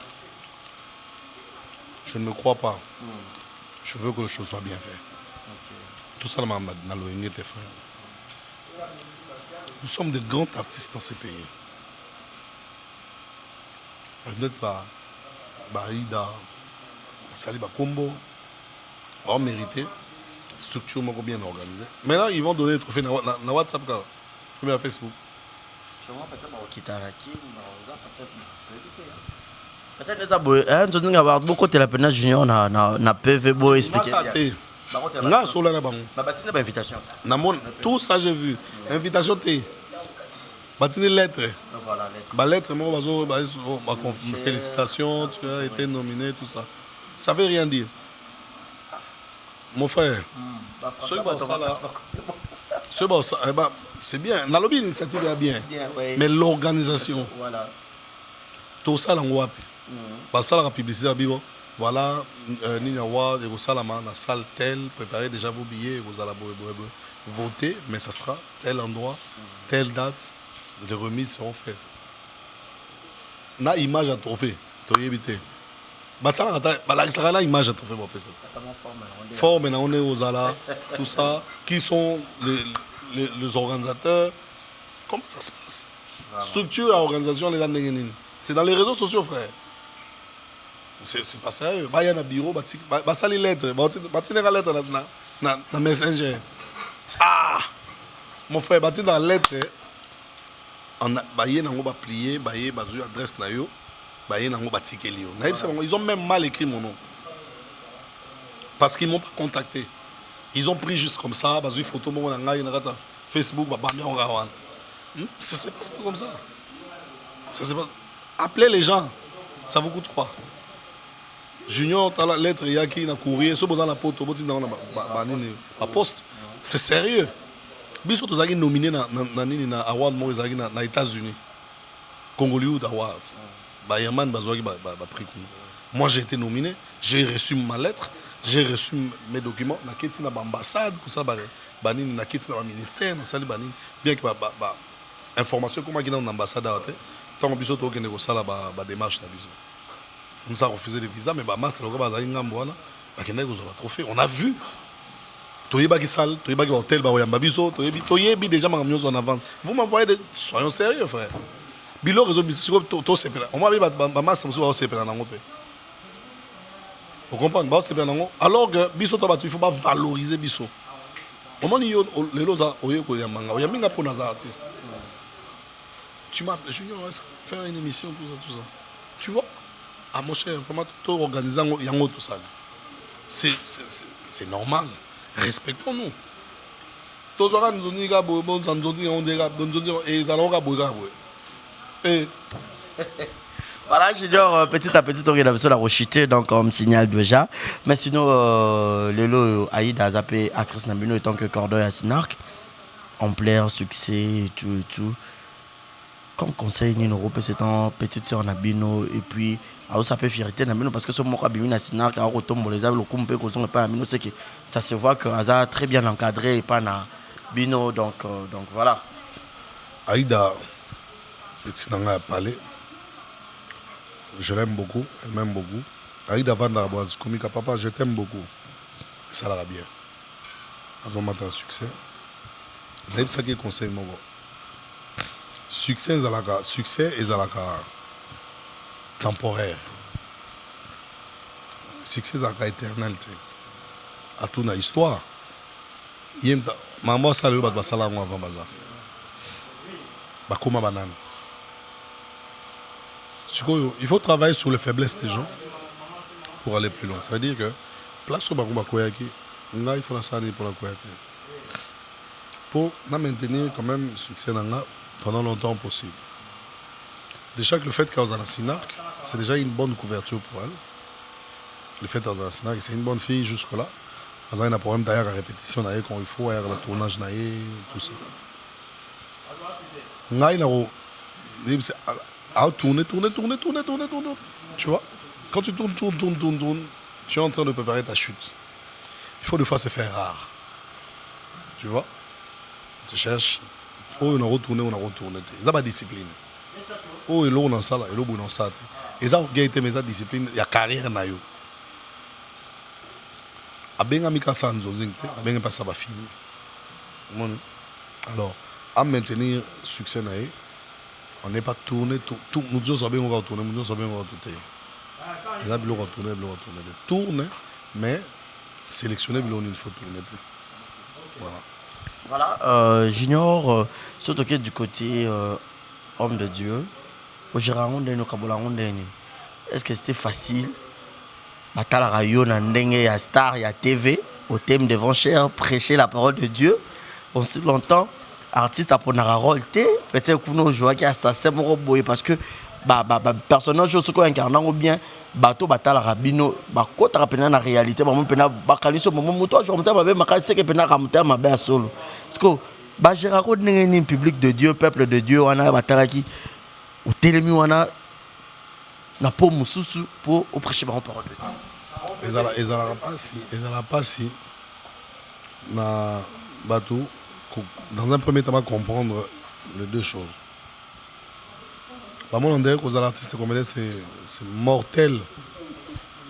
Je ne me crois pas. Je veux que les choses soient bien faites. Tout ça, dans l'ONG, tes frères. Nous sommes des grands artistes dans ces pays. Baïda, Saliba Kombo, on mérité. Structure bien organisée. Maintenant, ils vont donner le trophée dans WhatsApp, dans Facebook. Peut-être que ça va beaucoup de la peine junior na PV expliquer. Nga sola na bango. Babatine ba invitation. Namon tout ça j'ai vu. Invitation té. Batine lettre. Voilà, lettre. Ba lettre moi bazo félicitations, tu as été nominé tout ça. Ça veut rien dire. Mon frère. C'est bien. La lobby l'initiative est bien. Mais l'organisation. Voilà. Tout ça là on Bah ça la publicité à Bibo. Voilà, Nina Wa, et vous salama, la salle telle, préparez déjà vos billets, vous allez voter, mais ça sera tel endroit, telle date, les remises seront faites. Na image à trophée, tu y éviter. Bah ça la image à trophée, mon père. Forme, on est aux alas, tout ça. Qui sont les organisateurs? Comment ça se passe? Structure à organisation, les Andengénines. C'est dans les réseaux sociaux, frère. C'est pas sérieux. Il y a un bureau, il y a des lettres. Il y a des lettres dans Messenger. Ah! Mon frère, il y a des lettres. Il y a des pliés, il y a des adresses. Il y a des tickets. Ils ont même mal écrit mon nom. Parce qu'ils ne m'ont pas contacté. Ils ont pris juste comme ça, des photos, Facebook, ça ne se passe pas comme ça. Appelez les gens. Ça vous coûte quoi? Junior, tu as la lettre, il y a qui dans le courrier, si vous avez la poste, c'est sérieux. Biso tu es nominé dans l'award aux États-Unis. Congolese Award. Moi j'ai été nominé, j'ai reçu ma lettre, j'ai reçu mes documents, j'ai été dans l'ambassade, j'ai été dans le ministère, bien que l'information comme dans l'ambassade, tant que tu as fait la démarche. On a refusé le visa, mais master on a vu. Vous m'envoyez des... Soyons sérieux, frère. Vous comprenez? Alors que il faut pas valoriser Bisso. Tu m'appelles Junior, faire une émission, tout ça. Tu vois? À mon cher, tout organisant tout ça. C'est normal. Respectons-nous. Tous voilà, Junior, petit à petit, on a la rechité, donc comme signal déjà. Mais sinon, Lelo Aïda a zappé actrice Nabino en tant que cordon à Sinark. Ampleur, succès et tout. Comme conseil, Nino c'est un petit sœur Nabino et puis ça peut fierté Nabino parce que ce mot Bimina Sinark a retombe les arbres, le coup pas Nabino, c'est que ça se voit que Aza très bien encadré et pas Nabino, donc voilà. Aïda, petit Nanga a parlé. Je l'aime beaucoup, elle m'aime beaucoup. Aïda Vandarboise, Komika Papa, je t'aime beaucoup. Ça l'ira bien. Avant matin succès. D'ailleurs, ça qui est conseil, mon gars. Succès est temporaire. Succès est éternel. À toute une histoire. Maman, ça le bat basala avant bazar. Bakoma banane. Il faut travailler sur les faiblesses des gens pour aller plus loin. Ça veut dire que place au Bakoma Koyaki, il faut la salir pour la Koyaki. Pour maintenir quand même le succès pendant longtemps possible. Déjà que le fait qu'elle a Sinark, c'est déjà une bonne couverture pour elle. Le fait qu'elle a Sinark, c'est une bonne fille jusque-là. Elle a un problème d'ailleurs à répétition, quand il faut, le tournage, tout ça. Tourner. Tu vois, quand tu tournes, tu es en train de préparer ta chute. Il faut des fois se faire rare. Tu vois, on te cherche. Oh, on a retourné. C'est pas discipline. Oh, il y a ça, il y a ça. Et ça, il y a discipline, il y a carrière. Il y a bien mis ça en zone, il y a pas ça va finir. Alors, à maintenir le succès, on n'est pas tourné. Nous disons qu'on va retourner, nous disons qu'on va retourner. Il y a bien retourner. Tourner, mais sélectionner, il faut tourner plus. Voilà. Voilà, Junior, surtout que du côté homme de Dieu, est-ce que c'était facile? Il y a Star, il y a TV, au thème devant cher, prêcher la parole de Dieu. Aussi longtemps, artiste a pour un rôle, peut-être que nous jouons qui assassin mon boy parce que personnage ce qu'on incarne ou bien bateau batala rabino ba kota rapena na réalité ba mon pena ba kaliso mo moto je monta ba be makasi que pena ramonta ma be solo parce que ba gérard ko ndenge public de Dieu, peuple de Dieu wana batala ki ou telemi wana na po mususu pour prêcher la parole de Dieu. Ezala pas si na bateau dans un premier temps, on va comprendre les deux choses. Bah, mon endroit, aux artistes comme c'est mortel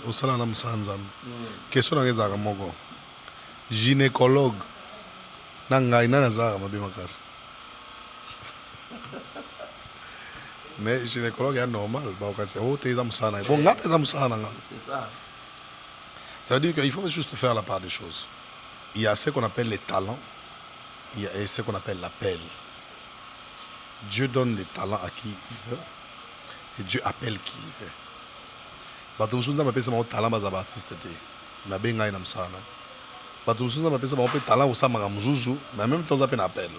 au salon de Moussangzam. Question dans les arts, gynécologue, nangai nanazar, ma bimakas. Mais gynécologue est normal, bah c'est oh t'es amsana. Bon, ngap t'es amsana. C'est ça. Ça veut dire qu'il faut juste faire la part des choses. Il y a ce qu'on appelle les talents. Il y a ce qu'on appelle l'appel. Dieu donne des talents à qui il veut et Dieu appelle qui il veut. Batumsunda m'appelle ça mon talent bas artiste té. Na benga ina msana. Batumsunda m'appelle ça mon talent au sama mzuzu, mais en même temps ça peine appel.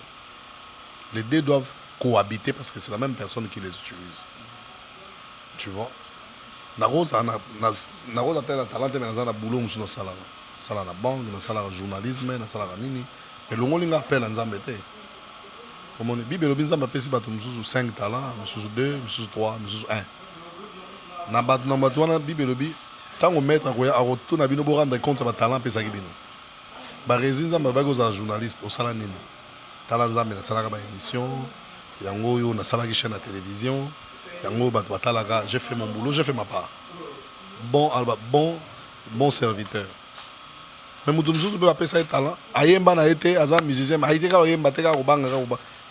Les deux doivent cohabiter parce que c'est la même personne qui les utilise. Tu vois? Na rose a peut-être talent mais na boulot msuna sala. Sala na banque, na sala journalisme, na sala nini. Mais le monde appelle en Zambété. Comme on est Bible, le Binzam appelle si bateau 5 talents, 2, 3, 1. Na batouana Bible le bi. Tant on met à retour na bino rendre compte de talent pesa kibino. Ba résinza ba bagoza journaliste au sala nini. Talent Zambé na sala ba émission, yango yo na sala ki chaîne à télévision, yango ba talaga, j'ai fait mon boulot, j'ai fait ma part. Bon serviteur. Mais nous peut appeler ça talent. Ayemba na été, Azam musicien,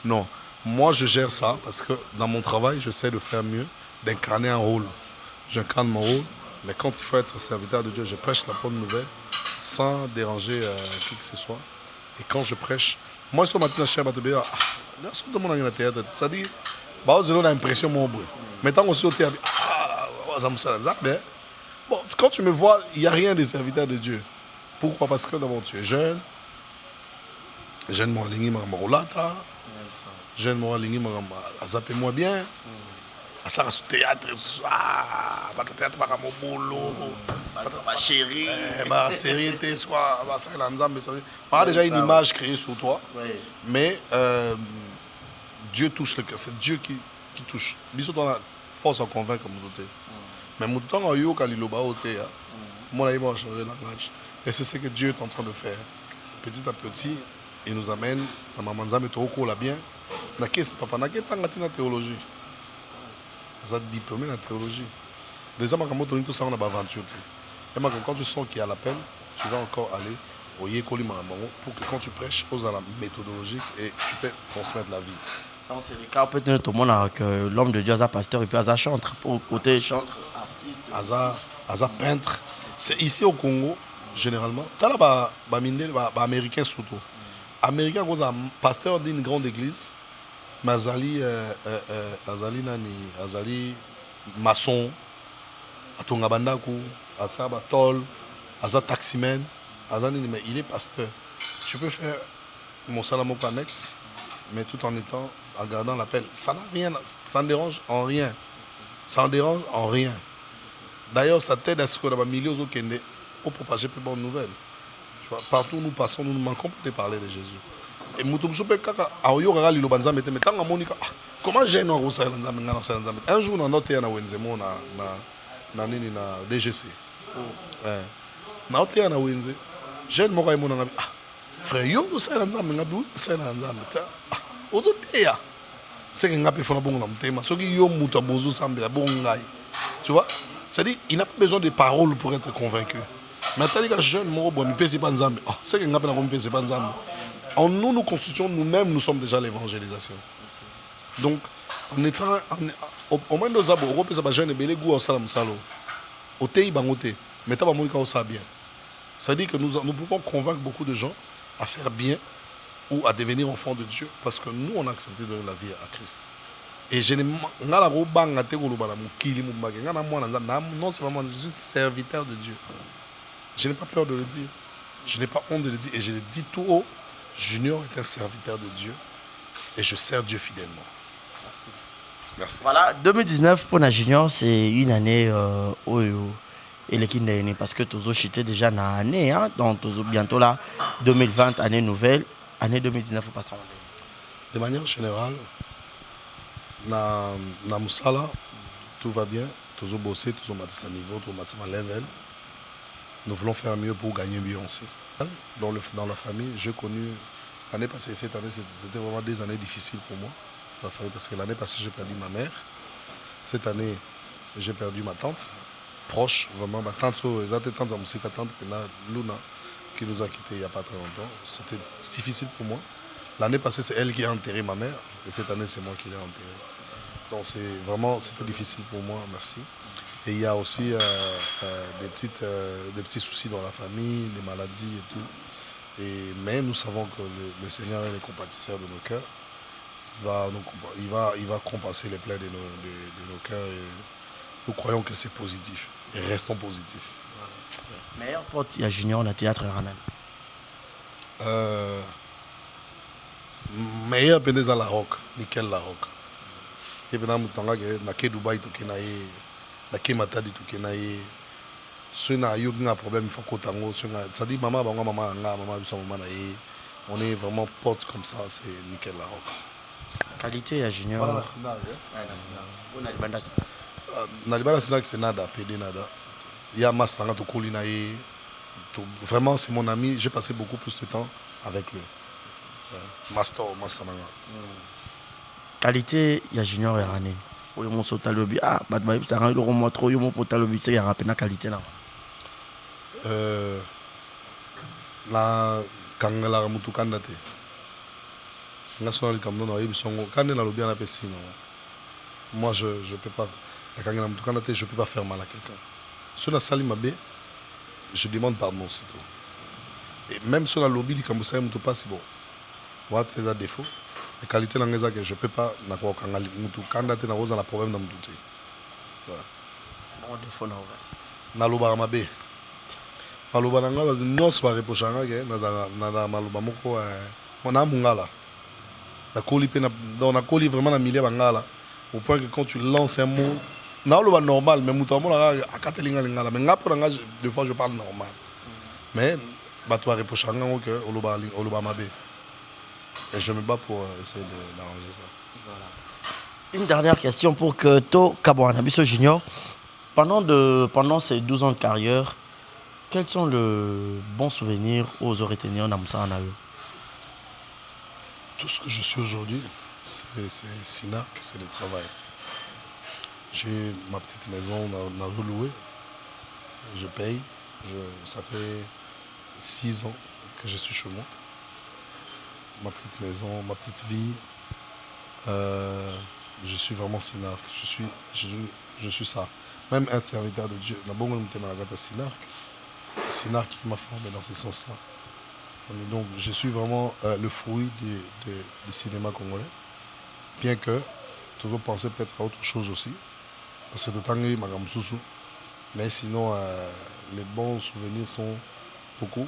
non, moi je gère ça parce que dans mon travail, j'essaie de faire mieux, d'incarner un rôle. J'incarne mon rôle, mais quand il faut être serviteur de Dieu, je prêche la bonne nouvelle sans déranger qui que ce soit. Et quand je prêche, moi je suis matin chez Batobéa, c'est-à-dire, j'ai l'impression mon bruit. Maintenant on au théâtre, bon, quand tu me vois, il n'y a rien de serviteur de Dieu. Pourquoi? Parce que d'abord tu es jeune moi lingi marolata, jeune moi lingi moi bien, à ça sous théâtre, pas de théâtre pas mon boulot, Ma chérie, ma série t'es soit ça l'ensemble, on a déjà une image créée sur toi, mais Dieu touche le cœur, c'est Dieu qui touche. Bisous dans la force à convaincre mon doté. Mais mon temps en yo kaliloba oté, mon aïe va changer la langage. Et c'est ce que Dieu est en train de faire. Petit à petit, il nous amène à Mamanzam et Toko là bien. Na qu'est-ce papa na qu'est-ce que théologie. Ça diplômé en théologie. Déjà ma camoto tout ça on a pas aventure. Et quand tu sens qu'il y a l'appel, tu vas encore aller au Yekoli Mamango pour que quand tu prêches, pose à la méthodologique et tu peux transmettre la vie. Dans ce cas, peut-être tout le monde a que l'homme de Dieu, Aza pasteur et puis Aza chantre, pour côté chantre, artiste. Aza peintre. C'est ici au Congo, généralement. Tu as là, américain surtout. Américain, un pasteur d'une grande église, mais Azali maçon, Atonga Bandaku, Azaba Tol, Aza taximen, mais il est pasteur. Tu peux faire mon salamoko annexe, mais tout en étant, en gardant l'appel. Ça n'a rien, ça ne dérange en rien. Ça ne dérange en rien. D'ailleurs, ça t'aide à ce qu'on a mis aux autres pour propager plus bonnes nouvelles. Tu vois, partout où nous passons, nous ne manquons pas de parler de Jésus. Et comment j'ai un jour, on a noté na DGC. Na ote na wenze. Jeune mo kaimo na frère yo sala nzambe ngabi sala nzambe ta. Odoteya. C'est que ngapi fona bongo na mtema. Soki yo muta bozo sambela bongai. Tu vois? C'est-à-dire il n'a pas besoin de paroles pour être convaincu. Mais t'as dit que jeune mo bo mi pesi pas nzambe. C'est que ngapi na ko mi pesi pas nzambe. En nous nous constituons nous-mêmes, nous sommes déjà l'évangélisation. Donc en étant au moins nos abos, on peut se jeune belé goût au salam salo. Au tei bangote. Mais t'as pas mon cas ça bien. Ça dit que nous pouvons convaincre beaucoup de gens à faire bien ou à devenir enfants de Dieu parce que nous on a accepté de donner la vie à Christ. Et je n'ai non seulement je suis serviteur de Dieu. Je n'ai pas peur de le dire. je n'ai pas honte de le dire et je le dis tout haut, Junior est un serviteur de Dieu et je sers Dieu fidèlement. Merci. Voilà, 2019 pour la Junior, c'est une année et l'équipe n'est parce que Tozo chité déjà dans l'année, hein, donc Tozo bientôt là, 2020, année nouvelle, année 2019, faut pas s'en rendre. De manière générale, na Moussala, tout va bien. Tozo bossé, Tozo matisse à niveau, Tozo matisse à level. Nous voulons faire mieux pour gagner mieux aussi. Dans la famille, j'ai connu, l'année passée, cette année, c'était vraiment des années difficiles pour moi. Dans la famille, parce que l'année passée, j'ai perdu ma mère. Cette année, j'ai perdu ma tante, proche, vraiment. Ma tante, tante Luna, qui nous a quittés il n'y a pas très longtemps. C'était difficile pour moi. L'année passée, c'est elle qui a enterré ma mère. Et cette année, c'est moi qui l'ai enterrée. Donc, c'était difficile pour moi, merci. Et il y a aussi des petits soucis dans la famille, des maladies et tout. Mais nous savons que le Seigneur est le compatisseur de nos cœurs. Il va compenser les plaies de nos cœurs. Et nous croyons que c'est positif. Et restons positifs. Meilleur pote, il y a Junior dans le théâtre Ranal. Meilleur pédé à la rock, Nickel la rock. Et puis dans le Dubaï, tout na ke matadi to kenaye ceux na yo un problème il faut que tango ça dit maman biso maman na ye on est vraiment potes comme ça c'est nickel la rock qualité à Junior voilà na libanda sina c'est nada PD nada il y a mas nanga to kolina ye vraiment c'est mon ami j'ai passé beaucoup plus de temps avec lui master nanga qualité il y a Junior et Rané. Oui, mon sotalobi ça rend le roman trop mon potalobi c'est rappelé la qualité là. La kangala mutu kandate. National comme non ayebi songo kande na lobi na pesi non. Moi je peux pas la kangala mutu kandate je peux pas faire mal à quelqu'un. Sur la sali mabe je demande pardon c'est tout. Et même sur la lobby du Kambusa mutu pas c'est bon. Voilà peut-être un défaut. La qualité dans les que je ne peux pas quand on a un problème dans mon tout. Bon défaut na Naloba mabe. Naloba nanga non soit reproché na maloba moko on a mungala. La coli dans la coli vraiment la milieu bangala au point que quand tu lances un mot naloba normal mais muto mo na akatelinga lingala mais ngapo nga des fois je parle normal. Mais ba toi reproché nga que oloba mabe. Et je me bats pour essayer d'arranger ça. Voilà. Une dernière question pour que To Kabouana Bisso Junior. Pendant ces 12 ans de carrière, quels sont les bons souvenirs aux Oretenir en Amsa en AE? Tout ce que je suis aujourd'hui, c'est Sinac, c'est le travail. J'ai ma petite maison, on a reloué. Je paye. Ça fait 6 ans que je suis chez moi. Ma petite maison, ma petite vie. Je suis vraiment Sinark. Je suis ça. Même un serviteur de Dieu. C'est Sinark qui m'a formé dans ce sens-là. Donc je suis vraiment le fruit du cinéma congolais. Bien que toujours penser peut-être à autre chose aussi. Parce que de temps il m'a mais sinon les bons souvenirs sont beaucoup.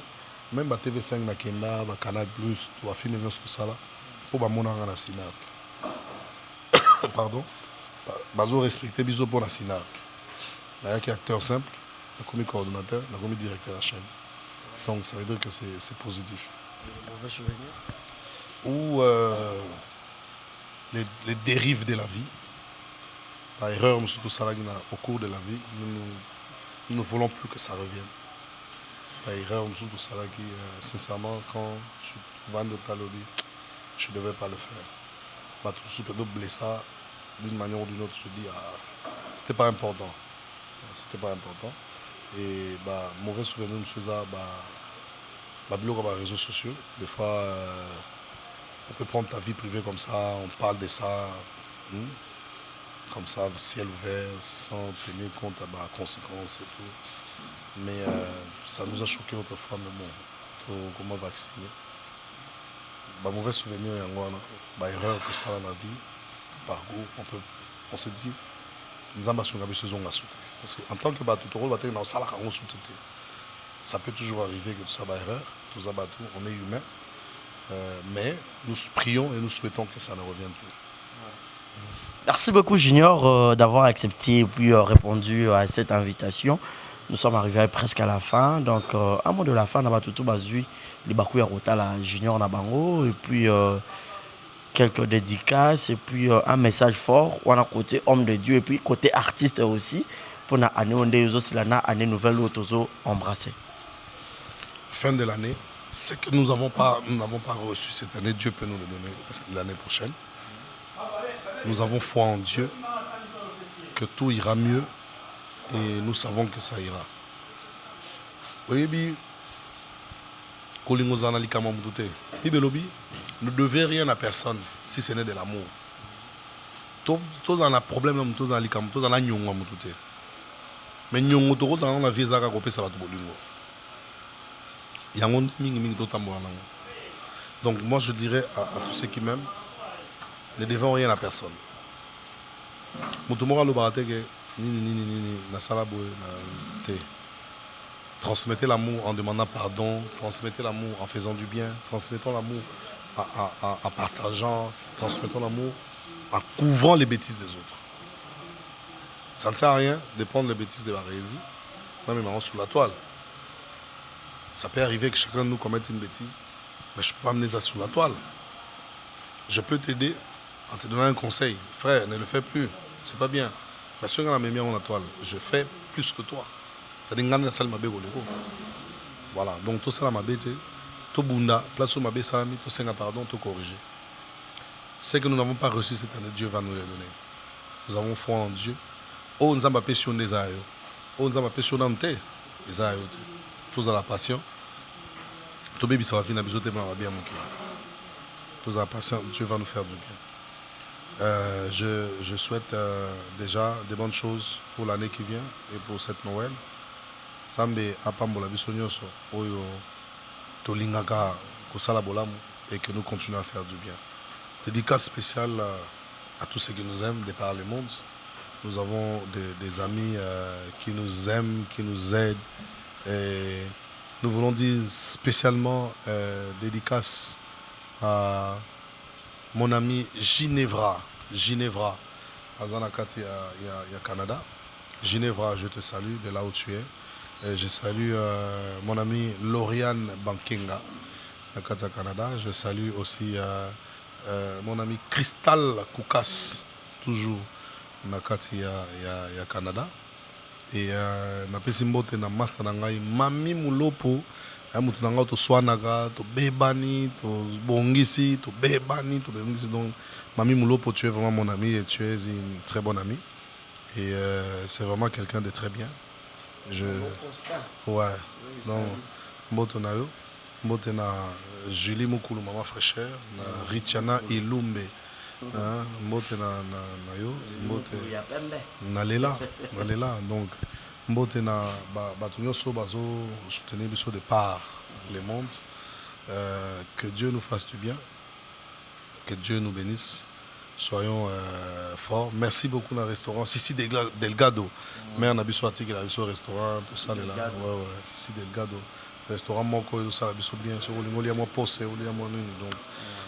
Même à TV5 Nakenda, à Canal+, tu vas filmer tout ça là, pour que mon na Sinark. Pardon. Bazo respecter biso pour la Sinark. Il y a un acteur simple, un commis coordonnateur, un commis directeur de la chaîne. Donc ça veut dire que c'est positif. Mauvais souvenir. Ou les dérives de la vie. Par erreur, au cours de la vie, nous ne voulons plus que ça revienne. Erreur tout ça là qui sincèrement quand tu vends de ta lobby je ne devais pas le faire tout ce peut blesser d'une manière ou d'une autre je dis c'était pas important et mauvais souvenir de ça blog sur les réseaux sociaux des fois on peut prendre ta vie privée comme ça on parle de ça comme ça ciel ouvert sans tenir compte des conséquences et tout. Mais ça nous a choqué autrefois, mais bon, comment vacciner. Mauvais souvenir, erreur que ça dans la vie, parcours, on se dit, nous avons besoin de sauter. Parce qu'en tant que tout le monde, on a sauté. Ça peut toujours arriver que tout ça va erreur, tout ça va tout, on est humain. Mais nous prions et nous souhaitons que ça ne revienne plus. Merci beaucoup Junior d'avoir accepté et puis répondu à cette invitation. Nous sommes arrivés presque à la fin. Donc, à mot de la fin, on a tout basé les Bakouya Rota, la Junior Nabango, et puis quelques dédicaces, et puis un message fort. On a côté homme de Dieu, et puis côté artiste aussi, pour l'année nouvelle où nous embrasser. Fin de l'année, ce que nous n'avons pas reçu cette année, Dieu peut nous le donner l'année prochaine. Nous avons foi en Dieu, que tout ira mieux et nous savons que ça ira. Oui, ne devez rien à personne si ce n'est de l'amour. Tous en a problème, tous en a tous en a nyonga mutute. Mais nyongo to ko na visa ka kopesa ba bolingo. Yango mingi to tambola nango. Donc moi je dirais à tous ceux qui m'aiment, ne devons rien à personne. Mutumora lo barateke ni na sala boy na te. Transmettez l'amour en demandant pardon, transmettez l'amour en faisant du bien, transmettons l'amour en partageant, transmettons l'amour en couvrant les bêtises des autres. Ça ne sert à rien de prendre les bêtises de la résie, non mais maintenant sous la toile. Ça peut arriver que chacun de nous commette une bêtise, mais je ne peux pas amener ça sous la toile. Je peux t'aider en te donnant un conseil. Frère, ne le fais plus, c'est pas bien. Mais si on a mis la toile, je fais plus que toi. Voilà, donc tout ça, ma bête, tout bunda, place où ma bête salami, tout ça, pardon, tout corriger. Ce que nous n'avons pas reçu cette année, Dieu va nous les donner. Nous avons foi en Dieu. Oh, nous avons passion des aïeux. Oh, nous avons passion d'anté. Les aïeux. Tous à la passion. Tout bébé, ça va finir, bisous, va bien mon cœur. Tous à la passion, Dieu va nous faire du bien. Je souhaite déjà des bonnes choses pour l'année qui vient et pour cette Noël. Sambe apambola biso nyonso oyo tolingaka kosala bolamu et que nous continuons à faire du bien. Dédicace spéciale à tous ceux qui nous aiment de par le monde. Nous avons des amis qui nous aiment, qui nous aident. Et nous voulons dire spécialement dédicace à mon ami Ginevra. Ginevra, Azanakati, il y a Canada. Ginevra, je te salue de là où tu es. Et je salue mon ami Lauriane Bankenga, Nakata Canada. Je salue aussi mon ami Crystal Koukas, toujours Nakati ya Canada. Et napesi mbote na master nangai Mami Mulopo, mutu nanga to swanaka, to bebani, to bongisi, to bebani, to bongisi. Donc Mami Mulopo, tu es vraiment mon ami et tu es une très bonne amie. Et c'est vraiment quelqu'un de très bien. Ouais, donc Mbotonayo, Mbotena Julie Mukulu, maman fraîcheur, na Richana Ilumbe, Mbotena Nayo, Nalela, donc Mbotena Batunyo So Bazo soutenir biso de par le monde. Que Dieu nous fasse du bien, que Dieu nous bénisse. Soyons forts. Merci beaucoup dans le restaurant. Sissi Delgado. Mais on a besoin de restaurant, tout ça. Là. Ouais, Sissi Delgado. Restaurant Moko, tout ça, bien. Donc,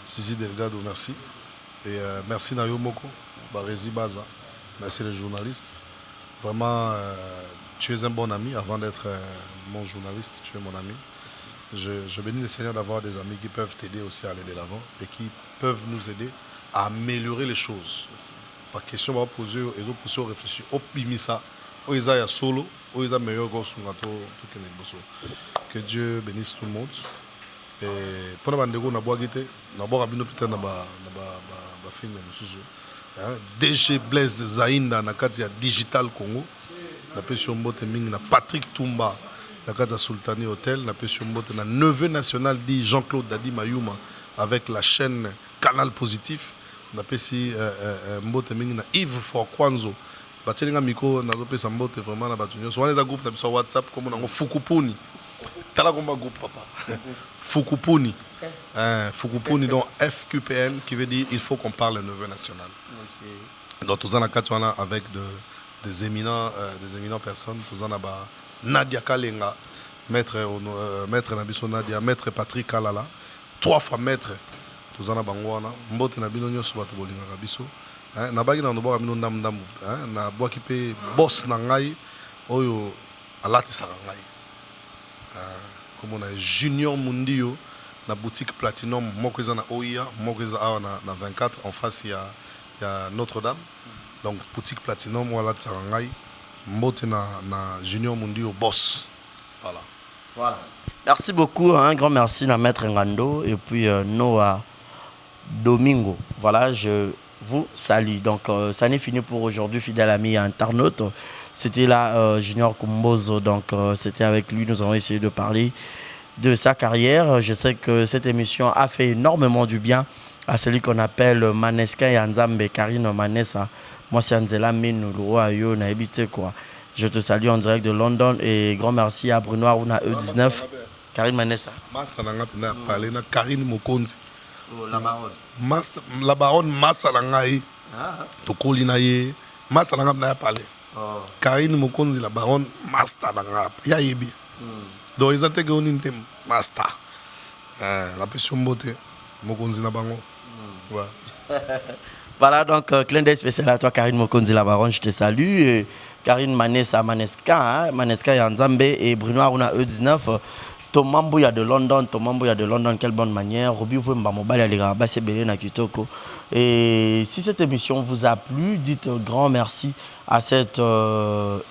Sissi Delgado, merci. Et merci Nayo Moko, Barezi Baza. Merci les journalistes. Vraiment, tu es un bon ami. Avant d'être mon journaliste, tu es mon ami. Je bénis le Seigneur d'avoir des amis qui peuvent t'aider aussi à aller de l'avant et qui peuvent nous aider à améliorer les choses. Pas question de poser, ils ont poussé à réfléchir. Optimisa, Oisa solo, Oisa meilleur gosse que Dieu bénisse tout le monde. Et pour la bande na bois guité, na bois rabino peut-être na ba film mususu. DG Blaise Zainda na katia Digital Congo. Na pession mbote mingi na Patrick Tumba na katia Sultani Hotel, na pession mbote na neveu national dit Jean-Claude Dadi Mayuma avec la chaîne Canal Positif. Na pesi mbote mingi na Yves Fokwanzo batelinga miko na pesa mbote vraiment na batunyo so wana groupe na biso WhatsApp comme na Fukupuni tala komba groupe papa Fukupuni Fukupuni donc FQPN qui veut dire il faut qu'on parle le neveu national. Donc tous en a quatre avec des éminents personnes tous en a Nadia Kalenga maître Nabiso Nadia, maître Patrick Kalala, 3 fois maître. Tozana Bangwana, Mbote Nabino Nyoso Bato Bolinga Biso. Nabagi na nobo amino ndam ndam, na boaki pe boss na ngai oyo alati sarangai. Comme on a Junior Mundio na boutique Platinum, moko eza na OIA, moko eza awa na 24 en face il y a Notre-Dame. Donc boutique Platinum ou alati sarangai, Mbote na Junior Mundio boss. Voilà. Voilà. Merci beaucoup, un grand merci à Maître Ngando et puis Noah Domingo. Voilà, je vous salue. Donc, ça n'est fini pour aujourd'hui, fidèle ami internaute. C'était là Junior Kumbozo. Donc, c'était avec lui, nous avons essayé de parler de sa carrière. Je sais que cette émission a fait énormément du bien à celui qu'on appelle Maneska Yanzambe, Karine Manessa. Moi, c'est Anzela Minouloua Ayo, Naibite quoi. Je te salue en direct de London et grand merci à Bruno Aruna E19. Karine Manessa. Master Nanga Pina parlé na Karine Mokonzi. La baronne. Master la baronne Massa Langai. Tokoli na ye. Master Nanga Pina parlé. Karine Mokonzi la baronne Master Nanga. Ya yebi. Donc ils ont été que Master. La pression beauté Mokonzi na bango. Ouais. Voilà, donc clin d'œil spécial à toi, Karine Mokonzi la baronne, je te salue. Et Karine Manessa Maneska, Maneska Yanzambe et Bruno Aruna E19. Tomambouya de London, quelle bonne manière. Robi Vouemba Mobile Aligaba Sebele na Kitoko. Et si cette émission vous a plu, dites grand merci à cette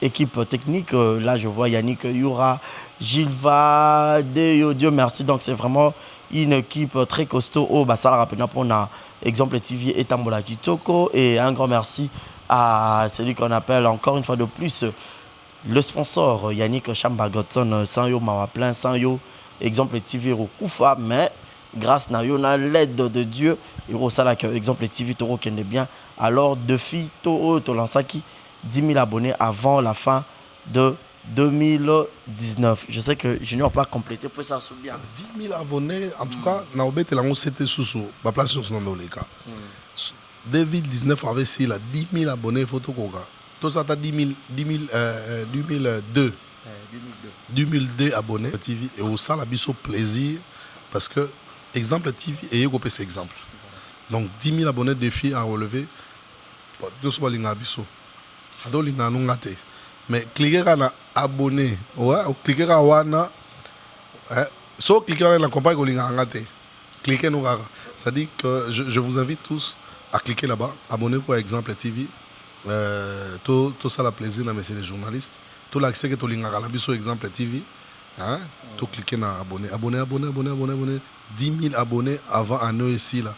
équipe technique. Là, je vois Yannick Yura, Gilva, Dieu merci. Donc, c'est vraiment une équipe très costaud au Bassala Rapena pour Exemple TV et Tambola Kitoko. Et un grand merci à celui qu'on appelle encore une fois de plus le sponsor Yannick Chamba Godson, sans yo Mawaplein, sans yo Exemple TV Roukoufa, mais grâce à l'aide de Dieu, Exemple TV Toro qui est bien. Alors, Defi Toro Tolansaki, 10 000 abonnés avant la fin de 2019. Je sais que je n'ai pas complété pour ça sous bien. 10 000 abonnés, en tout cas, na obé te lango c'était sous ma place sur son les cas. 2019 avait si la 10 000 abonnés photo koga. Tout ça t'as 2002 abonnés TV et au ça la biso plaisir parce que Exemple TV et yo c'est exemple. Donc 10 000 abonnés défi à relever. Deux soit linga biso. Ado linga nungate. Mais cliquez na abonné, ouais, cliquez à wana. So cliquez la campagne linga ngate. Cliquez nous ça dit que je vous invite tous à cliquer là-bas, abonnez-vous à Exemple TV. Tout ça la plaisir na messieurs les journalistes. Tout l'accès que tu linga la biso Exemple TV. Hein? Tout cliquer na abonné. 10 000 abonnés avant un an ici là.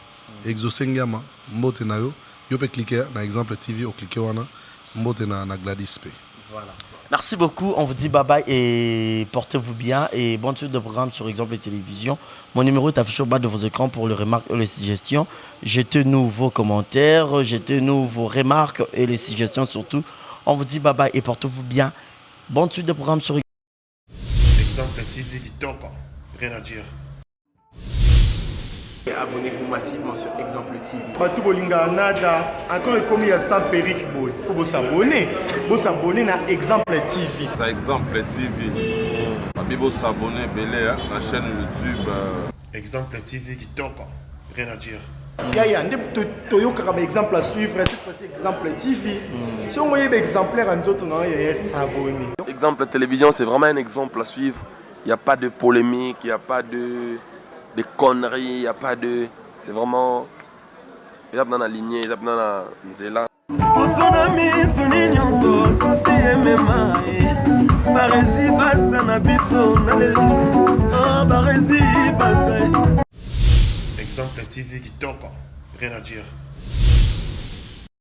Exosengama, mbote na yo. Yo peut cliquer na Exemple TV ou cliquer wana mbote na Gladys P. Voilà. Merci beaucoup, on vous dit bye bye et portez-vous bien et bonne suite de programme sur Exemple Télévision. Mon numéro est affiché au bas de vos écrans pour les remarques et les suggestions. Jetez-nous vos commentaires, jetez-nous vos remarques et les suggestions surtout. On vous dit bye bye et portez-vous bien. Bonne suite de programme sur Exemple TV qui toque, rien à dire. Et abonnez-vous massivement sur Exemple TV. Batou Bolinga Nada, encore commis à 100 périques. Il faut vous s'abonner. Vous s'abonner à Exemple TV. Ça Exemple TV. Bibo s'abonner belé la chaîne YouTube. Exemple TV qui toque, rien à dire. Il y a un exemple à suivre, cette fois-ci Exemple TV. Si on voit un exemplaire en autres, il y a s'abonner. Exemple Télévision, c'est vraiment un exemple à suivre. Il n'y a pas de polémique, il n'y a pas de conneries, il n'y a pas de... C'est vraiment... Il y a dans la lignée, il y a dans la nzela. Exemple TV qui toque, rien à dire.